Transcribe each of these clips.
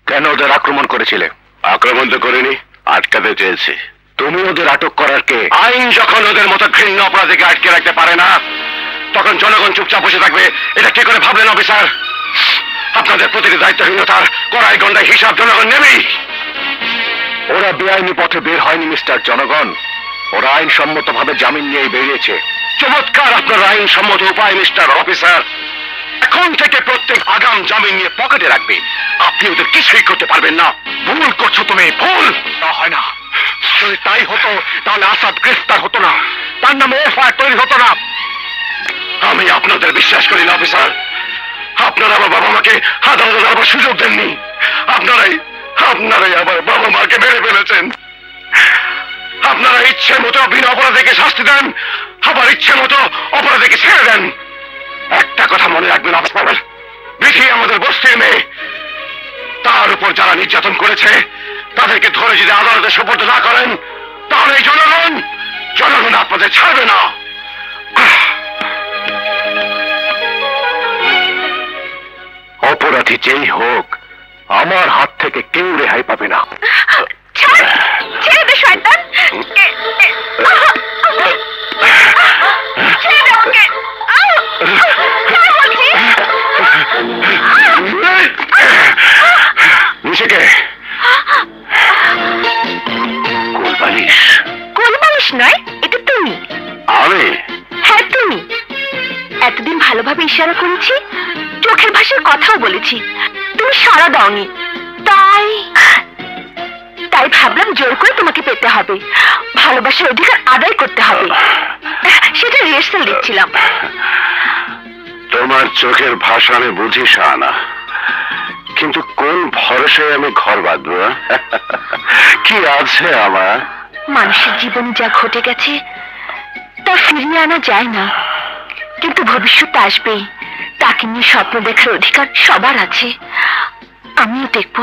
কেন ওদের আক্রমণ করেছিলে? আক্রমণ তো করিনি, আটকাতে চেয়েছি। তুমি ওদের আটক করার কে? আইন যখন ওদের মতো ঘৃণ্য অপরাধীকে আটকে রাখতে পারে না, তখন জনগণ চুপচাপ বসে থাকবে। এটা কি করে ভাবলেন অফিসার? আপনাদের প্রতিটি দায়িত্বহীনতার কড়াই গন্ডায় হিসাব জনগণ নেবেই। ওরা বেআইনি পথে বের হয়নি মিস্টার জনগণ, ওরা আইনসম্মত ভাবে জামিন নিয়ে বেরিয়েছে। চমৎকার আপনার আইনসম্মত উপায় মিস্টার অফিসার। এখন থেকে প্রত্যেক আগাম জামিন নিয়ে পকেটে রাখবে। আপনি ওদের কিছুই করতে পারবেন না। ভুল করছো তুমি, ভুল। তা হয় না, যদি তাই হতো তাহলে আসাদ গ্রেফতার হতো না, তার নামে এফআইআর তৈরি হতো না। আমি আপনাদের বিশ্বাস করি না অফিসার। আপনারা আমার বাবা মাকে আদালতে আবার সুযোগ দেননি। আপনারাই আবার বাবা মাকে মেরে ফেলেছেন। আপনারা ইচ্ছে মতো বিনা অপরাধীকে শাস্তি দেন, আবার ইচ্ছে মতো অপরাধীকে ছেড়ে দেন। একটা কথা মনে রাখবেন অফিসার, বিধি আমাদের বস্তির মেয়ে। তার উপর যারা নির্যাতন করেছে তাদেরকে ধরে যদি আদালতে সোপর্দ না করেন, তাহলে এই জনগণ আপনাদের ছাড়বে না। অপরাধী যেই হোক, আমার হাত থেকে কেউ রেহাই পাবে না। ছেড়ে দে শয়তান। নিশেকে কোলবালিশ? কোলবালিশ নয়, এটা তুমি। আমি? হ্যাঁ তুমি। এতদিন ভালোভাবে ইশারা করেছি, চোখের ভাষার কথাও বলেছি, তুমি সাড়া দাওনি। তাই ভাবলাম জোর করে তোমাকে পেতে হবে, ভালোবাসার অধিকার আদায় করতে হবে। সেটা রিহার্সাল দিচ্ছিলাম। তোমার চোখের ভাষা আমি বুঝি শাহানা, কিন্তু কোন ভরসায় আমি ঘর বাঁধবো? কি আছে আমার? মানুষের জীবনে যা ঘটে গেছে তা ফিরিয়ে আনা যায় না, কিন্তু ভবিষ্যৎ আসবেই। তাকে নিয়ে স্বপ্ন দেখার অধিকার সবার আছে। আমিও দেখব।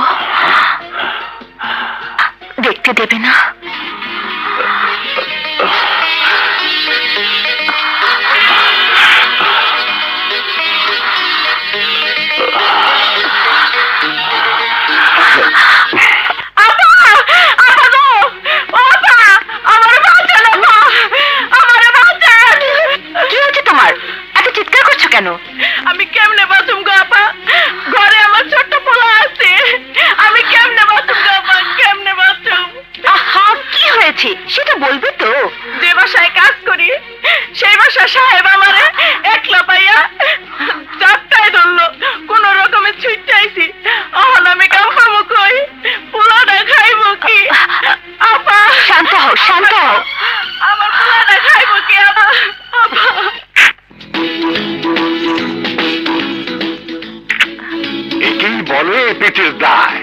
দেখতে দেবে না? কেন? আমি কেমনে বাঁচুম গো আপা? ঘরে আমার ছোট্ট পোলা আছে, আমি কেমনে বাঁচুম গো আপা? কেমনে বাঁচুম? আহা, কি হয়েছে সেটা বলবে তো। যে বাসায় কাজ করি সেই বাসার সাহেব আমারে একলা পাইয়া চাপটায় ধরলো, কোন রকমে ছুটটাইছি। এখন আমি কাম পাবো কই? পোলাটা খাইবো কি? আপা শান্ত হও, শান্ত হও। আমার পোলাটা খাইবো কি আপা? আপা একেই বলে পেটের দায়।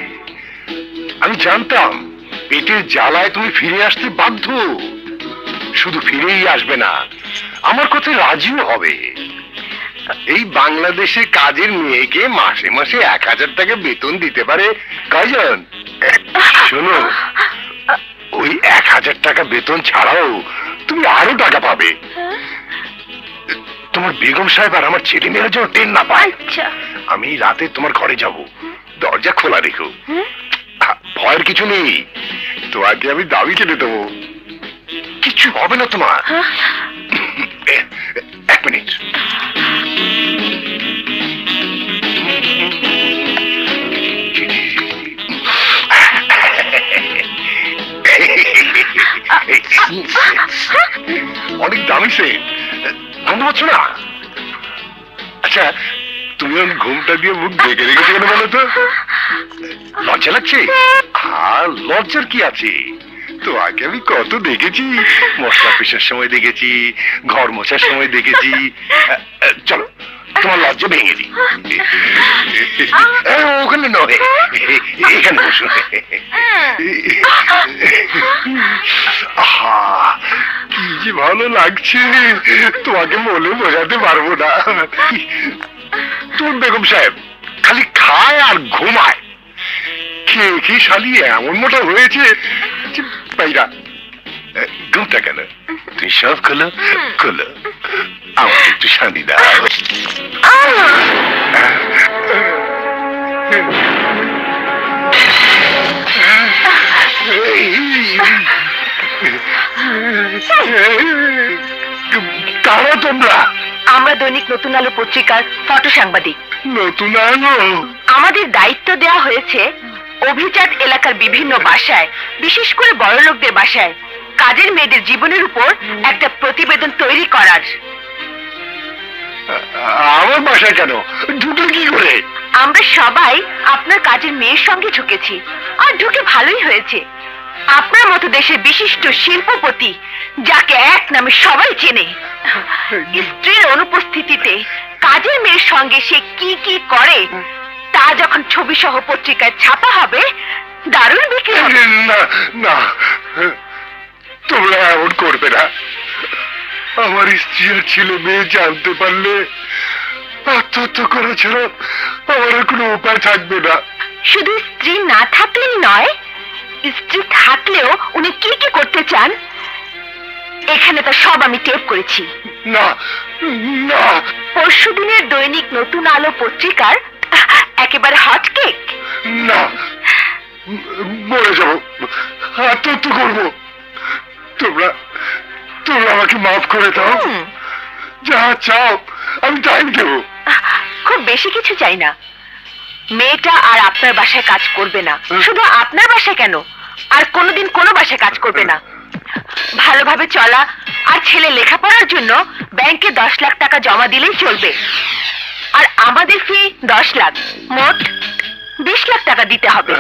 আমি জানতাম পেটের জ্বালায় তুমি ফিরে আসতে বাধ্য। শুধু ফিরেই আসবে না, আমার কথায় রাজিও হবে। এই বাংলাদেশে কাজের মেয়েকে মাসে মাসে 1000 টাকা বেতন দিতে পারে কয়জন? শোনো, ওই 1000 টাকা বেতন ছাড়াও তুমি আরো টাকা পাবে। তোমার বেগম সাহেব আর আমার ছেলে মেয়েরা যেন টেন না পায়। আমি রাতে তোমার ঘরে যাব, দরজা খোলা রেখো। ভয়ের কিছু নেই, তোমাকে আমি দাবি কেটে দেবো, কিছু হবে না তোমার। 1 মিনিট। অনেক দামি সেন্ট, গন্ধ পাচ্ছ না? আচ্ছা, তুমি ঘুমটা দিয়ে মুখ ঢেকে রেখেছো কেন বলো তো? লজ্জা লাগছে? আর লজ্জার কি আছে? তো আগে আমি কত দেখেছি, মশলা পেশার সময় দেখেছি, ঘর মোছার সময় দেখেছি। চলো তোমার লজ্জা ভেঙে দিই। ওখানে নয়, এখানে বসো। আহা, কি যে ভালো লাগছে, তোমাকে বলে বোঝাতে পারবো না। তোর বেগম সাহেব খালি খায় আর ঘুমায়, খেয়ে খেয়ে শালি এমন মোটা হয়েছে। বাইরা ঘুমটা কেন? তুই সব খোলো খোলো। আমার একটু শান্তি দাও। কারা তোমরা? আমরা দৈনিক নতুন আলো পত্রিকার ফটো সাংবাদিক। নতুন আলো? আমাদের দায়িত্ব দেওয়া হয়েছে অভিজাত এলাকার বিভিন্ন বাসায়, বিশেষ করে বড়লোকদের বাসায় কাজের মেয়েদের জীবনের উপর একটা প্রতিবেদন তৈরি করার। আমার বাসায় কেন ঢুকে কি করে? আমরা সবাই আপনার কাজের মেয়ের সঙ্গে ঢুকেছি, আর ঢুকে ভালোই হয়েছে। আপনার মতো দেশের বিশিষ্ট শিল্পপতি, যাকে এক নামে সবাই চেনে, স্ত্রীর অনুপস্থিতিতে কাজের মেয়ের সঙ্গে সে কি কি করে তা যখন ছবি সহ পত্রিকায় ছাপা হবে, দারুণ বিক্রি হবে। না না, তোমরা এমন করবে না। আমার স্ত্রী আর ছেলে মেয়ে জানতে পারলে আত্মহত্যা করা ছাড়া আমার আর কোনো উপায় থাকবে না। শুধু স্ত্রী না থাকলেই নয়, স্ত্রী থাকলেও উনি কি কি করতে চান এখানে তা সব আমি টেপ করেছি। না না, পরশুদিনের দৈনিক নতুন আলো পত্রিকার একেবারে হট কেক। না, মরে যাবো, আত্মহত্যা করবো। তোমরা তোমরা আমাকে মাফ করে দাও। যা চাও আমি তাই দেবো। খুব বেশি কিছু চাই না। মেয়েটা আর আপনার বাসায় কাজ করবে না। শুধু আপনার বাসায় কেন, আর কোনোদিন কোনো বাসায় কাজ করবে না। ভালোভাবে চলা আর ছেলে লেখাপড়ার জন্য ব্যাংকে 10 লাখ টাকা জমা দিলেই চলবে। আর আমাদের ফি 10 লাখ, মোট 20 লাখ টাকা দিতে হবে।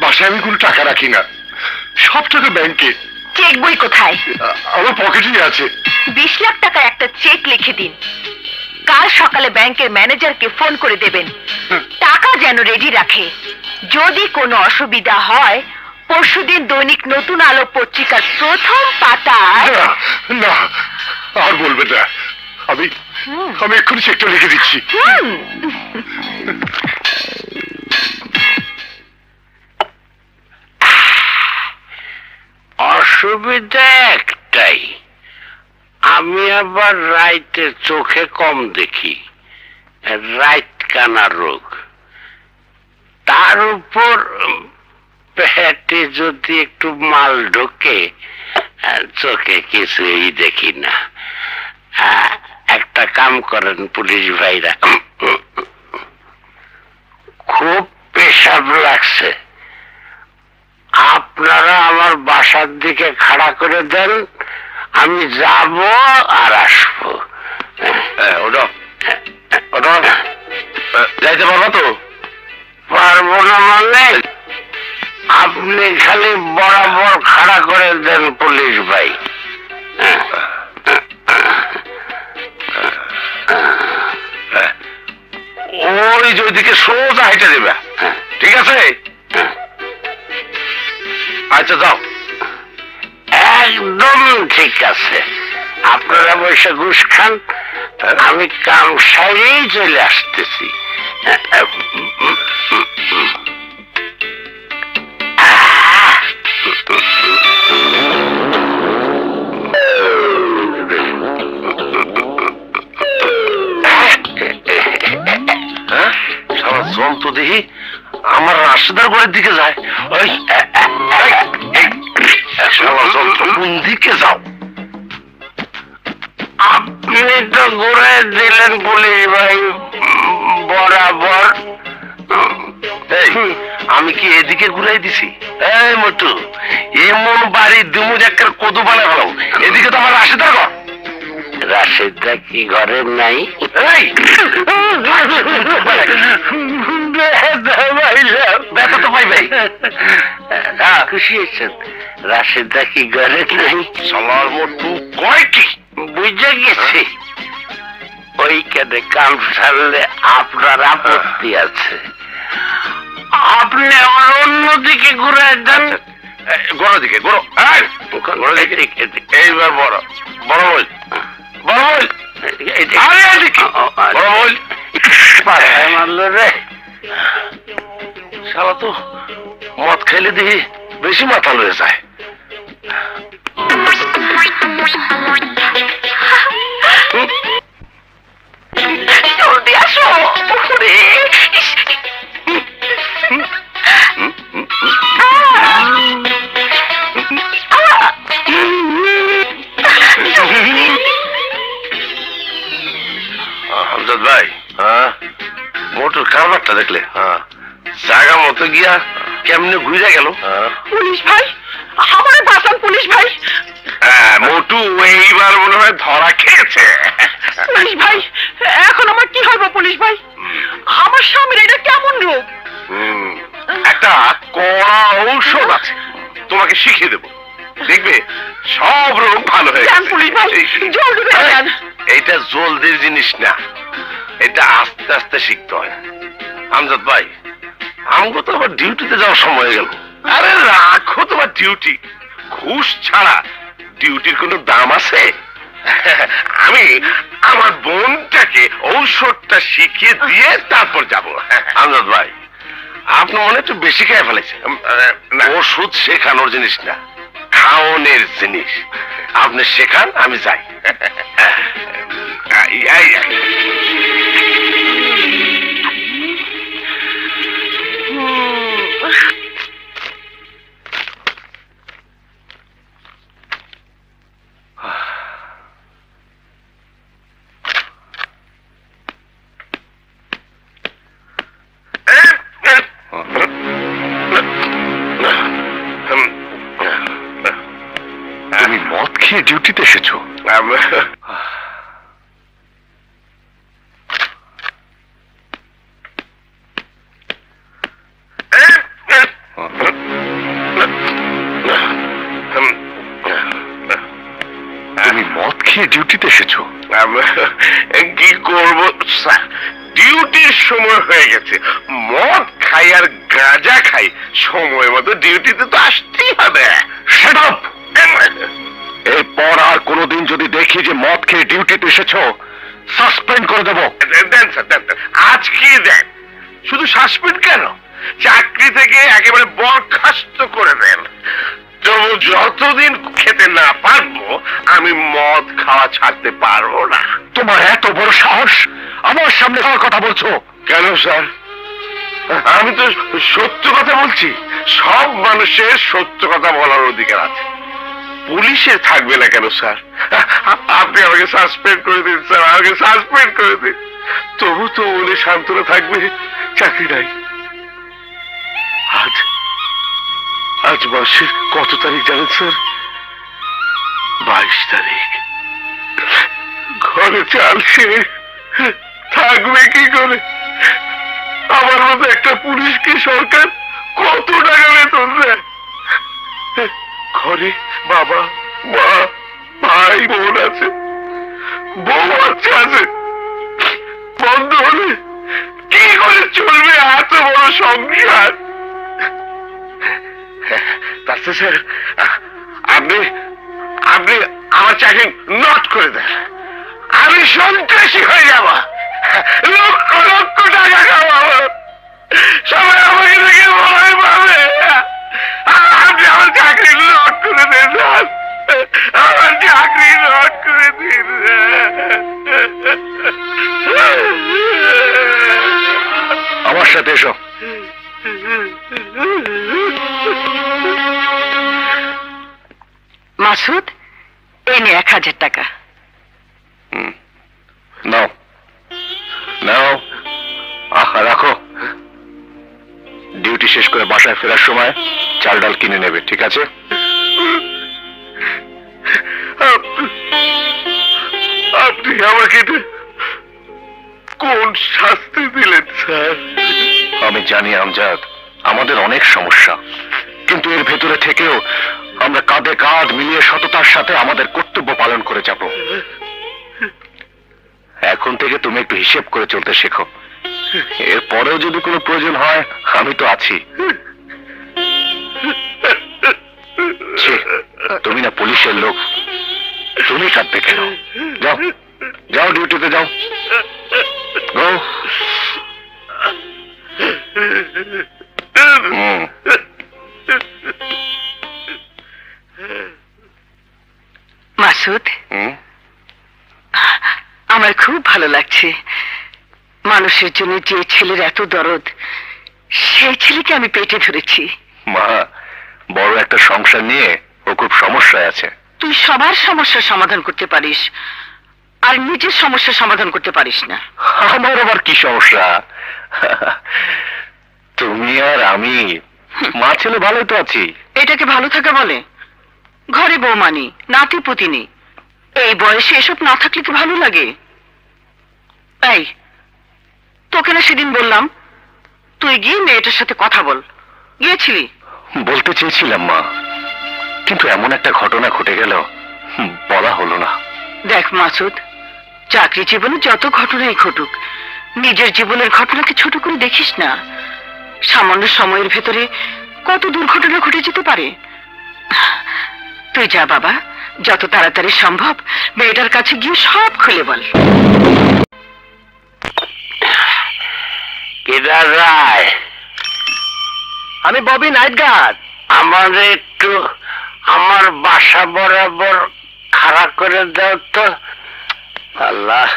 বাসায় আমি কোনো টাকা রাখি না, সব টাকা ব্যাংকে। চেক বই কোথায়? আমার পকেটেই আছে। 20 লাখ টাকা একটা চেক লিখে দিন। কাল সকালে ব্যাংকের ম্যানেজারকে ফোন করে দেবেন, টাকা যেন রেডি রাখে। যদি কোনো অসুবিধা হয়, পরশুদিন দৈনিক নতুন আলো পত্রিকার প্রথম পাতায়। না, আর বলবে না। আমি এক্ষুনি চেকটা লিখে দিচ্ছি। অসুবিধা একটাই, আমি আবার রাইতে চোখে কম দেখি, রাইত কানা রোগ। তার উপর পেটে যদি একটু মাল ঢোকে, চোখে কিছুই দেখি না। একটা কাম করেন পুলিশ ভাইরা, খুব পেশাব লাগছে, আপনারা আমার বাসার দিকে খাড়া করে দেন, আমি যাব আর আসবো। যাইতে পারবো তো? পারবো না মানে? আপনি খালি বরাবর খাড়া করে দেন পুলিশ ভাই। ওই যে ওইদিকে সোজা হেঁটে দেবে, ঠিক আছে? আচ্ছা যাও। একদম ঠিক আছে, আপনারা বসে ঘুষ খান, আমি কাম সাইরেই চলে আসতেছি। জল তো দেখি আমার রাশেদার ঘরের দিকে যায়। ওই কোন দিকে যাও? আপনি তো ঘুরে দিলেন পুলিশ ভাই বরাবর। আমি কি এদিকে ঘুরাই দিছি? এই মোটু, এমন বাড়ি দুমু একটা কদু বানা ফেলাও। এদিকে তো আমার রাশেদার ঘর। রাশেদা কি ঘরে নাই? খুশি হয়েছেন? রাশেদা কি ঘরে নাই? সালার মোটু কয় কি? বুঝে গেছি, ওইখানে কাম সারলে আপনার আপত্তি আছে। আপনি আমার অন্যদিকে ঘুরে দেন। গোড়ো দিকে, গোড়ো দিকে। এইবার বড় বড় বল, বড় বল। বড় বল। মারলো রে শালা, তো মদ খাইলে দেখি বেশি মাথা লয়ে যায়। জলদি আসো। ওরে, ইস, হামজাদ ভাই, মোটর কারবারটা দেখলে? জায়গা মতো গিয়া কেমনে ঘুরে গেল? পুলিশ ভাই, আমার বাঁচান পুলিশ ভাই। মোটু এইবার মনে হয় ধরা খেয়েছে। পুলিশ ভাই, এখন আমার কি হবে পুলিশ ভাই? আমার স্বামীর এটা কেমন রোগ? একটা কড়া ঔষধ আছে, তোমাকে শিখিয়ে দেবো, দেখবে সব রোগ ভালো হয়ে যান পুলিশ ভাই, জলদি করে যান। এইটা জলদির জিনিস না, এটা আস্তে আস্তে শিখতে হয়। আমজাদ ভাই, আমগো তো আবার ডিউটিতে যাওয়ার সময় হয়ে গেল। আরে রাখো তোমার ডিউটি, ঘুষ ছাড়া ডিউটির কোনো দাম আছে? আমি আমার বোনটাকে ঔষধটা শিখিয়ে দিয়ে তারপর যাব। আমজাদ ভাই, আপনি মনে একটু বেশি খেয়ে ফেলেছেন। ওষুধ শেখানোর জিনিস না, খাওয়ানোর জিনিস। আপনি শেখান, আমি যাই। তুমি মদ খেয়ে ডিউটিতে এসেছো? তুমি মদ খেয়ে ডিউটিতে এসেছো? কি করব স্যার, ডিউটির সময় হয়ে গেছে। মদ খাই আর গাঁজা খাই, সময় মতো ডিউটিতে তো আসতেই হবে। Shut up! এরপর আর কোনোদিন যদি দেখি যে মদ খেয়ে ডিউটিতে এসেছো, সাসপেন্ড করে দেবো। দেন স্যার, দেন। আজকে দেন, শুধু সাসপেন্ড কেন, চাকরি থেকে একেবারে বরখাস্ত করে দেন। তবু যতদিন খেতে না পারবো, আমি মদ খাওয়া ছাড়তে পারবো না। তোমার এত বড় সাহস, আমার সামনে খাওয়ার কথা বলছো? কেন স্যার, আমি তো সত্য কথা বলছি। সব মানুষের সত্য কথা বলার অধিকার আছে, পুলিশের থাকবে না কেন স্যার? আপনি আমাকে সাসপেন্ড করে দিন স্যার, আমাকে সাসপেন্ড করে দিন। তবু তো উনি শান্তরা থাকবে, চাকরি নাই। আজ মাসের কত তারিখ জানেন স্যার? 22 তারিখ। ঘরে চাল শেষ, থাকবে কি করে? আমার মতো একটা পুলিশকে সরকার কত টাকা বেতন দেয়? ঘরে বাবা, মা, ভাই, বোন আছে, বউ বাচ্চা আছে। বন্ধ হলে কি করে চলবে এত বড় সংসার? তাতে স্যার, আপনি আপনি আমার চাকরি নট করে দেন, আমি সন্ত্রাসী হয়ে যাব, লক্ষ লক্ষ টাকা খাওয়াবো, সবাই আমাকে দেখে ভয় পাবে। আপনি আমার চাকরি নট করে দেন স্যার, আমার চাকরি নট করে দিন। আমার সাথে এসো। মাসুদ, এনে 1000 টাকা। নাও নাও, রাখো। ডিউটি শেষ করে বাসায় ফেরার সময় চাল ডাল কিনে নেবে, ঠিক আছে? আপনি আমাকে কোন শাস্তি দিলেন স্যার? আমি জানি আমজাদ, আমাদের অনেক সমস্যা, কিন্তু এর ভেতরে থেকেও আমরা কাঁধে কাঁধ মিলিয়ে সততার সাথে আমাদের কর্তব্য পালন করে যাব। এখন থেকে তুমি একটু হিসেব করে চলতে শেখো। এরপরেও যদি কোনো প্রয়োজন হয়, আমি তো আছি। তুমি না পুলিশের লোক, তুমি কাঁদতে কেন? যাও যাও, ডিউটিতে যাও। গো। মাসুদ, হয়েছে, মানুষের জন্য যে ছেলের এত দরদ, সেই ছেলেকে আমি পেটে ধরেছি। মা, বড় একটা সংসার নিয়ে ও খুব সমস্যায় আছে। তুই সবার সমস্যার সমাধান করতে পারিস, আর নিজের সমস্যার সমাধান করতে পারিস না। আমার আবার কি সমস্যা? তুমি আর আমি মা ছেলে ভালোই তো আছি। এটাকে ভালো থাকা বলে? ঘরে বৌমানি, নাতি পুতিনি, এই বয়সে এসব না থাকলে কি ভালো লাগে? এই, তোকে না সেদিন বললাম তুই গিয়ে মেয়েটার সাথে কথা বল, গিয়েছিলি? বলতে চেয়েছিলাম মা, কিন্তু এমন একটা ঘটনা ঘটে গেল, বলা হলো না। দেখ মাসুদ, চাকরি জীবনে যত ঘটনাই ঘটুক, নিজের জীবনের ঘটনাকে ছোট করে দেখিস না। সামান্য সময়ের ভেতরে কত দুর্ঘটনা ঘটে যেতে পারে। তুই যা বাবা, যত তাড়াতাড়ি সম্ভব মেয়েটার কাছে গিয়ে সব খুলে বল। কেদার রায়, আমি ববি নাইট গার্ড। আমার একটু আমার বাসা বরাবর খাড়া করে দাও তো। আল্লাহ,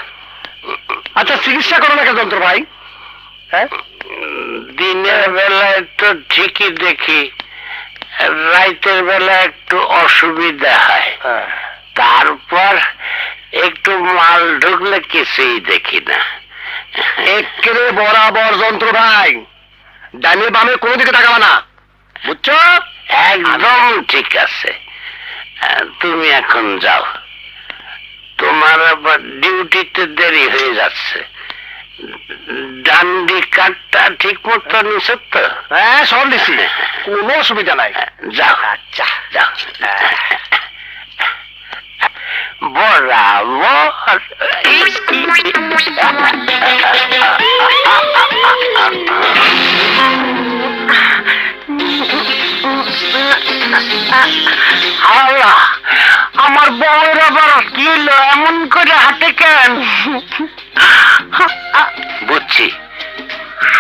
আচ্ছা চিকিৎসা করো না কেন যন্ত্র ভাই? হ্যাঁ, দিনের বেলায় তো ঠিকই দেখি, রাতের বেলা একটু অসুবিধা হয়। তারপর একটু মাল ঢুকলে কিছুই দেখি না। একেবারে বরাবর যন্ত্র ভাই, ডানে বামে কোনো দিকে তাকাবা না, বুঝছো? একদম ঠিক আছে। তুমি এখন যাও, তোমার আবার ডিউটিতে দেরি হয়ে যাচ্ছে। ডান্ডি কাঠটা ঠিক মতো নিছ তো? হ্যাঁ, সব দিছি, কোনো অসুবিধা নাই। যাও। আচ্ছা, যাও। বরাবর আল্লাহ, আমার বউয়ের আবার কি হলো? এমন করে হাঁটে কেন? বুঝছি,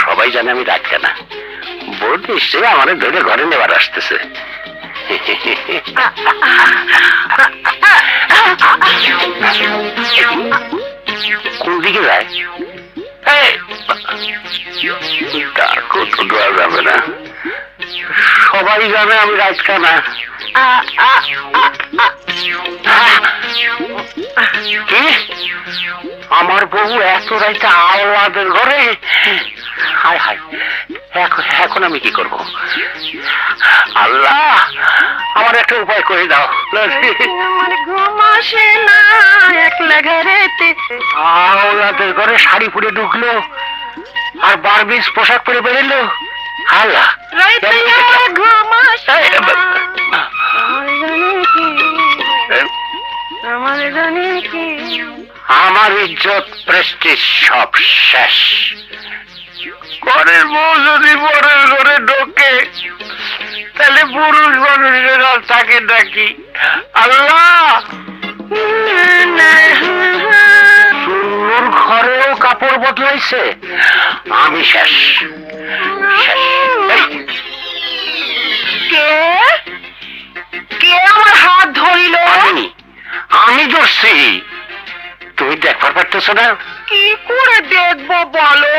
সবাই জানে আমি রাখতে না। বোর্ড নিশ্চয়ই আমার ধরে ঘরে নেবার আসতেছে। কোন দিকে যায়? ডাকও তো দেওয়া যাবে না, সবাই জানে আমি রাজখানা। কি? আমার বউ এত রাইতে আওলাদের ঘরে? হায় হায়, এখন আমি কি করব? আল্লাহ, আমার একটা উপায় করে দাও। আমার ঘুম আসে না একলা ঘরেতে। আওলাদের ঘরে শাড়ি পরে ঢুকলো আর বারবিজ পোশাক পরে বেরোলো। আল্লাহ, রাইতে আমার ঘুম আসে না। আমার জানি কি, আমার ইজ্জত প্রেস্টিজ সব শেষ। ঘরের বউ যদি বরের ঘরে ঢোকে, তাহলে পুরুষ মানুষেরা তাকে ডাকি। আল্লাহ, সুন্দর ঘরেও কাপড় বদলাইছে, আমি শেষ শেষ। কে কে আমার হাত ধরিল? আমি ধরছি, তুমি দেখবার পারতেছ না? কি করে দেখবো বলো?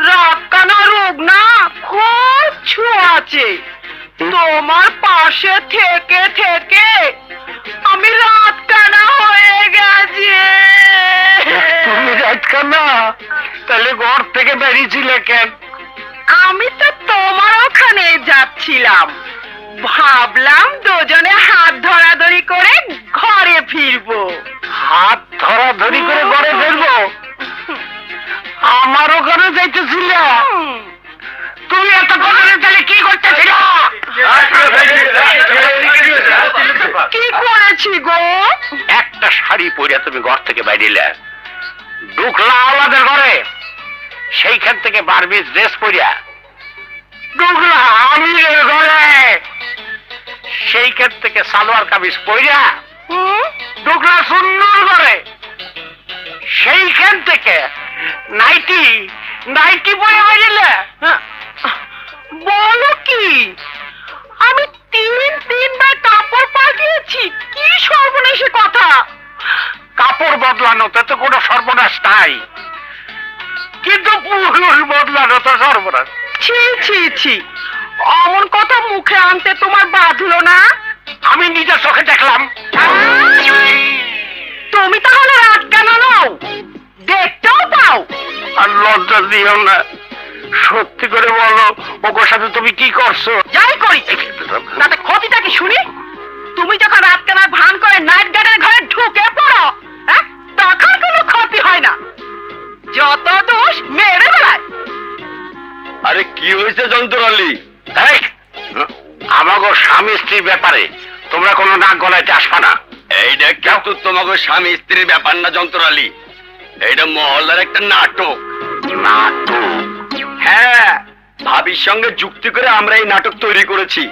রাত কানা রোগ না, খুব ছোঁয়াছে। তোমার পাশে থেকে থেকে আমি রাত কানা হয়ে গেছি। তুমি রাতকানা? তাহলে ঘর থেকে বেরিয়েছিলে কেন? আমি তো তোমার ওখানে যাচ্ছিলাম, ভাবলাম দুজনে হাত ধরাধরি করে ঘরে ফিরবো। হাত ধরাধরি করে ঘরে ফিরবো? আমার ওখানে যাইতেছিল? তুমি এত করে তাহলে কি করতেছিল? কি করেছি গো? একটা শাড়ি পরে তুমি ঘর থেকে বাইরে ঢুকলা আওলাদের ঘরে, সেইখান থেকে বারবিজ ড্রেস পরিয়া ঢুকলা আমিরের ঘরে, সেইখান থেকে সালোয়ার কামিজ পরিয়া ঢুকলা সুন্দর ঘরে, সেইখান থেকে নাইটি নাইটি পরে বেরিলে। বলো কি? আমি তিনবার কাপড় পাঠিয়েছি। কি সর্বনাশী কথা! কাপড় বদলানোতে তো কোনো সর্বনাশ নাই, কিন্তু পুরুষ বদলানো তো সর্বনাশ। ছি ছি ছি, অমন কথা মুখে আনতে তোমার বাঁধলো না? আমি নিজের চোখে দেখলাম। তুমি তাহলে রাত কেন নও? দেখতেও পাও। আর লজ্জা দিও না, সত্যি করে বলো ওর সাথে তুমি কি করছো? যাই করি তাতে ক্ষতিটা কি শুনি? তুমি যখন রাত কেনার ভান করে নাইট গার্ডের ঘরে ঢুকে পড়ো, হ্যাঁ, তখন কোনো ক্ষতি হয় না, যত দোষ মেরে বেড়ায়। আরে কি হয়েছে যন্ত্রালী? আমাগো স্বামী স্ত্রীর ব্যাপারে তোমরা কোনো নাক গলাইতে আসবা না। এইটা কিন্তু তোমাকে স্বামী স্ত্রীর ব্যাপার না যন্ত্রালী, এইটা মহল্লার একটা নাটক। নাটক? হ্যাঁ, ভাবির সঙ্গে যুক্তি করে আমরা এই নাটক তৈরি করেছি।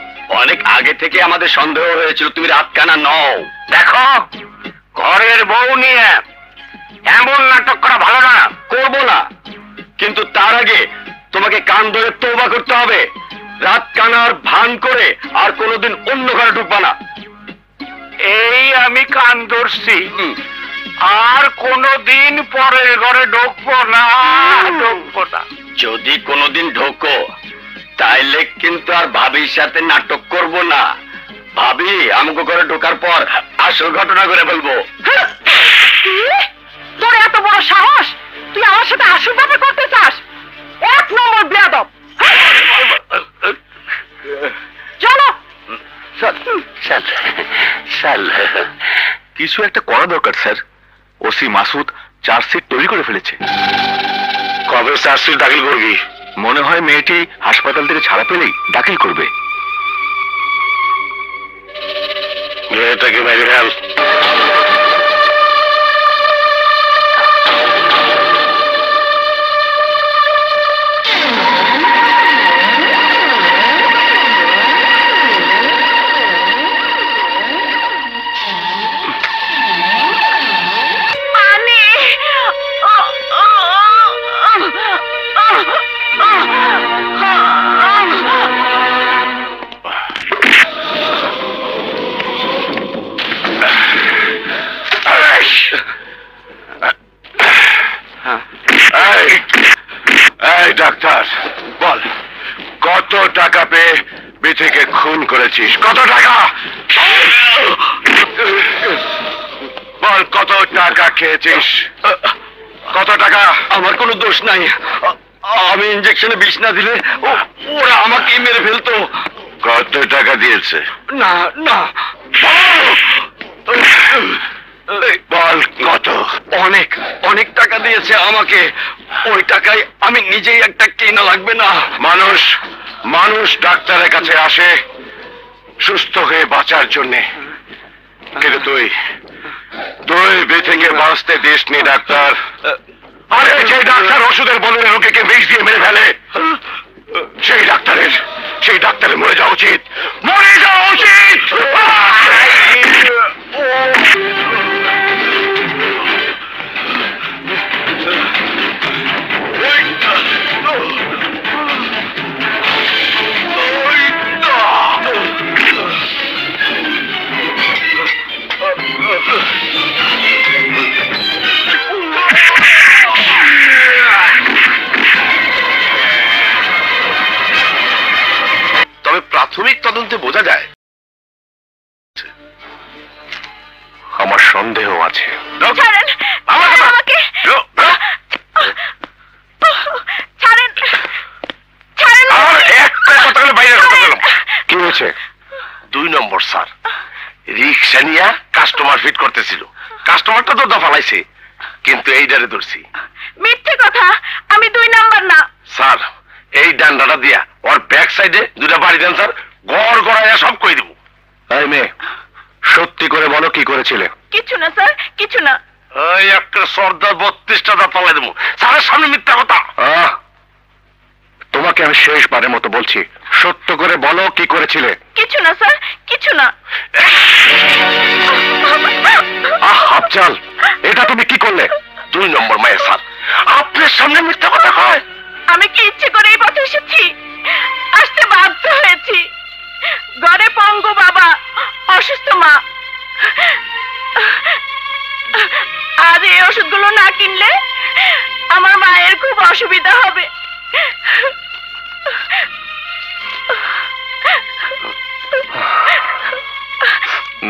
অনেক আগে থেকে আমাদের সন্দেহ হয়েছিল তুমি রাতকানা নও। দেখো, ঘরের বউ নিয়ে এমন নাটক করা ভালো না। করবো না, কিন্তু তার আগে তোমাকে কান ধরে তওবা করতে হবে। রাত কানার ভান করে আর কোনোদিন অন্য ঘরে ঢুকবা না। এই আমি কান ধরছি, আর কোনোদিন পরের ঘরে ঢুকবো না, ঢুকবো না। যদি কোনোদিন ঢোকো তাইলে কিন্তু আর ভাবির সাথে নাটক করব না। ভাবি আমাকে ঘরে ঢোকার পর আসল ঘটনা করে বলবো। তোর এত বড় সাহস, তুই আমার সাথে আসল ব্যাপার করতে চাস? এক নম্বর বেয়াদব। চলো। কিছু একটা করা দরকার স্যার। ওসি মাসুদ চার্জশিট তৈরি করে ফেলেছে। কবে চার্জশিট দাখিল করবি? মনে হয় মেয়েটি হাসপাতাল থেকে ছাড়া পেলেই দাখিল করবে। মেয়েটাকে মেরে ফেল। ডাক্তার বল, কত টাকা পেয়ে বিথিকে খুন করেছিস? কত টাকা বল, কত টাকা খেয়েছিস? কত টাকা? আমার কোনো দোষ নাই। আমি ইঞ্জেকশনে বিষ না দিলে ওরা আমাকে মেরে ফেলতো। কত টাকা দিয়েছে? না না, বল কত? অনেক অনেক টাকা দিয়েছে আমাকে। ওই টাকায় আমি নিজেই একটা কেনা লাগবে না। মানুষ মানুষ ডাক্তারের কাছে আসে সুস্থ হয়ে বাঁচার জন্যে, কিন্তু তুই বেথেঙ্গে বাঁচতে দিস নি ডাক্তার। আরে যে ডাক্তার ওষুধের বদলে রোগীকে বিষ দিয়ে মেরে ফেলে, সেই ডাক্তারের মরে যাওয়া উচিত, মরে যাওয়া উচিত। তবে প্রাথমিক তদন্তে বোঝা যায় আমার সন্দেহ আছে। ছাড়েন, আমাকে ছাড়েন, ছাড়েন। কি হয়েছে? 2 নম্বর স্যার রিক্সা নিয়ে কাস্টমার ফিট করতেছিল। কাস্টমারটা তো দফালাইছে, কিন্তু এইটারে ধরছি। মিথ্যে কথা, আমি 2 নাম্বার না। স্যার এই ডান্ডাটা দিয়া ওর ব্যাক সাইডে 2টা বাড়ি দেন স্যার, গড় গড়াইয়া সব কই দেবো। এই মেয়ে, সত্যি করে বলো কি করেছিলে? কিছু না স্যার, কিছু না। ওই একটা সর্দার 32টা দাঁত পালাই দেবো। স্যারের সামনে মিথ্যা কথা। তোমাকে আমি শেষবারের মতো বলছি, সত্য করে বলো কি করেছিলে? কিছু না স্যার, কিছু না। আফজাল, এটা তুমি কি করলে? 2 নম্বর মায়ের স্যার আপনার সামনে মিথ্যা কথা কয়। আমি কি ইচ্ছে করে এই পথে এসেছি? আসতে বাধ্য হয়েছি। ঘরে পঙ্গু বাবা, অসুস্থ মা। আজ এই ওষুধগুলো না কিনলে আমার মায়ের খুব অসুবিধা হবে।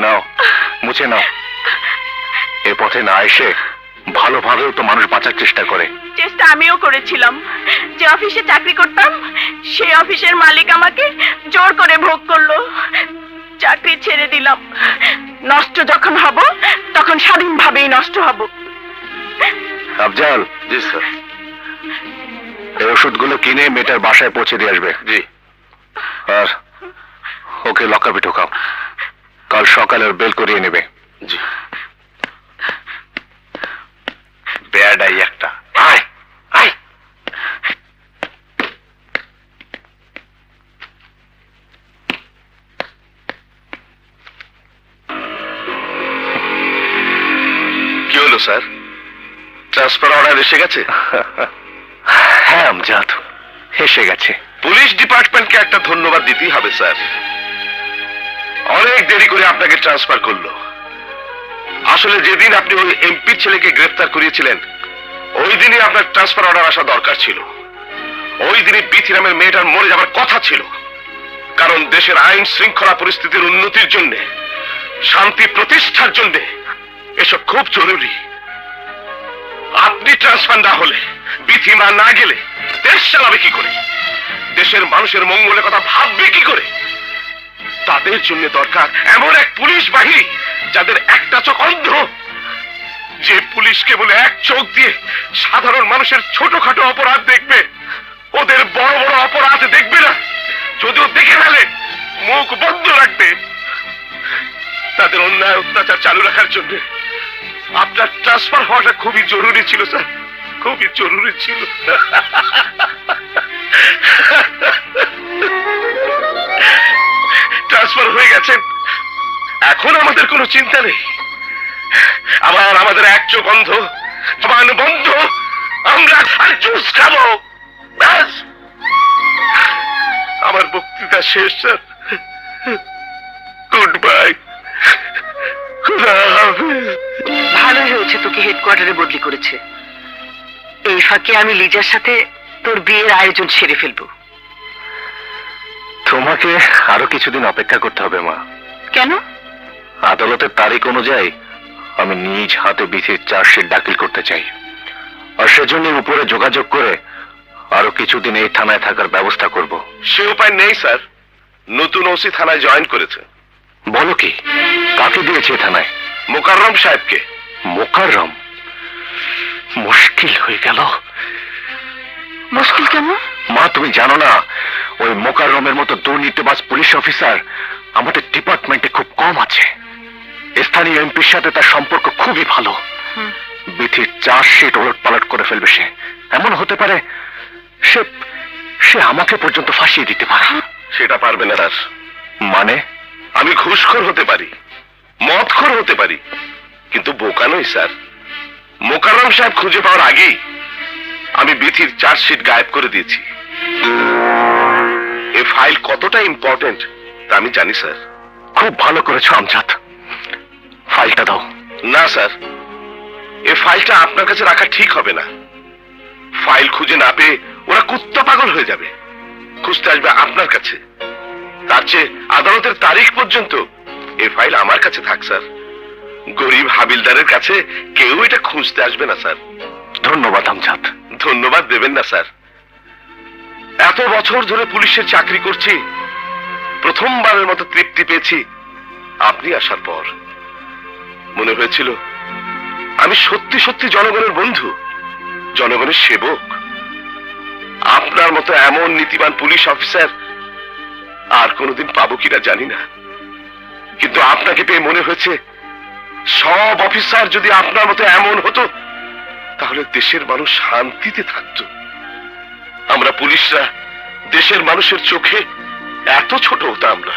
নাও, মুছে নাও। এ পথে না এসে ভালোভাবেও তো মানুষ বাঁচার চেষ্টা করে। চেষ্টা আমিও করেছিলাম। যে অফিসে চাকরি করতাম সেই অফিসের মালিক আমাকে জোর করে ভোগ করলো। চাকরি ছেড়ে দিলাম। নষ্ট যখন হব তখন স্বাধীনভাবেই নষ্ট হব। আফজাল। জি স্যার। এই ওষুধগুলো কিনে মেয়েটার বাসায় পৌঁছে দিয়ে আসবে। জি। আর ওকে লকআপে ঢোকাও। কাল সকালে ওর বেল করিয়ে নেবে। জি। বেয়াডাই একটা। আয় আয়। কি হলো স্যার? ট্রান্সফার অর্ডার এসে গেছে? হ্যাঁ আমজাদ, এসে গেছে। পুলিশ ডিপার্টমেন্টকে একটা ধন্যবাদ দিতেই হবে স্যার। অনেক দেরি করে আপনাকে ট্রান্সফার করলো। আসলে যেদিন আপনি ওই এমপি ছেলেকে গ্রেফতার করিয়েছিলেন ওই দিনই আপনার ট্রান্সফার অর্ডার আসা দরকার ছিল। ওই দিনই বিথি নামের মেয়েটার মরে যাবার কথা ছিল। কারণ দেশের আইন শৃঙ্খলা পরিস্থিতির উন্নতির জন্য, শান্তি প্রতিষ্ঠার জন্য এসব খুব জরুরি। আপনি ট্রান্সফার না হলে, বিথি মা না গেলে দেশ চালাবে কি করে? দেশের মানুষের মঙ্গলের কথা ভাববে কি করে? তাদের জন্য দরকার এমন এক পুলিশ বাহিনী যাদের একটা চোখ অন্ধ, যে পুলিশ কেবল এক চোখ দিয়ে সাধারণ মানুষের ছোটখাটো অপরাধ দেখবে, ওদের বড় বড় অপরাধ দেখবে না। যদিও দেখে ফেলে মুখ বন্ধ রাখবে। তাদের অন্যায় অত্যাচার চালু রাখার জন্য আপনার ট্রান্সফার হওয়াটা খুবই জরুরি ছিল স্যার, খুবই জরুরি ছিল। ট্রান্সফার হয়ে গেছেন, এখন আমাদের কোনো চিন্তা নেই। আবার আমাদের এক চোখ অন্ধ, জবান বন্ধ, আমরা আর জুস খাবো, ব্যাস। আমার বক্তৃতা শেষ স্যার। Good bye. ভালোই হয়েছে তোকে হেডকোয়ার্টারে বদলি করেছে। এই ফাঁকে আমি লিজার সাথে তোর বিয়ের আয়োজন সেরে ফেলবো। তোমাকে আরো কিছুদিন অপেক্ষা করতে হবে মা। কেন? আদালতের তারিখ অনুযায়ী আমি নিজ হাতে বিথির চার্জশিট দাখিল করতে চাই। আর সেজন্য উপরে যোগাযোগ করে আরো কিছুদিন এই থানায় থাকার ব্যবস্থা করব। সে উপায় নেই স্যার, নতুন ওসি থানায় জয়েন করেছে। বলো কি? কাকে দিয়েছে থানায়? মোকাররম সাহেবকে। মোকাররম? মুশকিল হয়ে গেল। মুশকিল কেন? মা তুমি জানো না, ওই মোকাররমের মতো দুর্নীতিবাজ পুলিশ অফিসার আমাদের ডিপার্টমেন্টে খুব কম আছে। স্থানীয় এমপির সাথে তার সম্পর্ক খুবই ভালো। বিথির চার্জশিট ওলট পালট করে ফেলবে সে। এমন হতে পারে সে সে আমাকে পর্যন্ত ফাঁসিয়ে দিতে পারে। সেটা পারবে না স্যার। মানে? আমি ঘুষখোর হতে পারি, মদখোর হতে পারি, কিন্তু বোকা নই স্যার। মোকাররম সাহেব খুঁজে পাওয়ার আগেই আমি বিথির চার্জশিট গায়েব করে দিয়েছি। এই ফাইল কতটা ইম্পর্টেন্ট তা আমি জানি স্যার। খুব ভালো করেছো আমজাদ, ফাইলটা দাও। না স্যার, এই ফাইলটা আপনার কাছে রাখা ঠিক হবে না। ফাইল খুঁজে না পেয়ে ওরা কুত্তা পাগল হয়ে যাবে, খুঁজতে আসবে আপনার কাছে। তার চেয়ে আদালতের তারিখ পর্যন্ত এই ফাইল আমার কাছে থাক স্যার। গরিব হাবিলদারের কাছে কেউ এটা খুঁজতে আসবে না স্যার। ধন্যবাদ আমজাদ। ধন্যবাদ দেবেন না স্যার। এত বছর ধরে পুলিশের চাকরি করছি, প্রথমবারের মতো তৃপ্তি পেয়েছি আপনি আসার পর। মনে হয়েছিল আমি সত্যি সত্যি জনগণের বন্ধু, জনগণের সেবক। আপনার মতো এমন নীতিবান পুলিশ অফিসার আর কোনোদিন পাবো কিনা জানি না, কিন্তু আপনাকে পেয়ে মনে হয়েছে সব অফিসার যদি আপনার মতো এমন হতো তাহলে দেশের মানুষ শান্তিতে থাকত। আমরা পুলিশরা দেশের মানুষের চোখে এত ছোট হতাম না।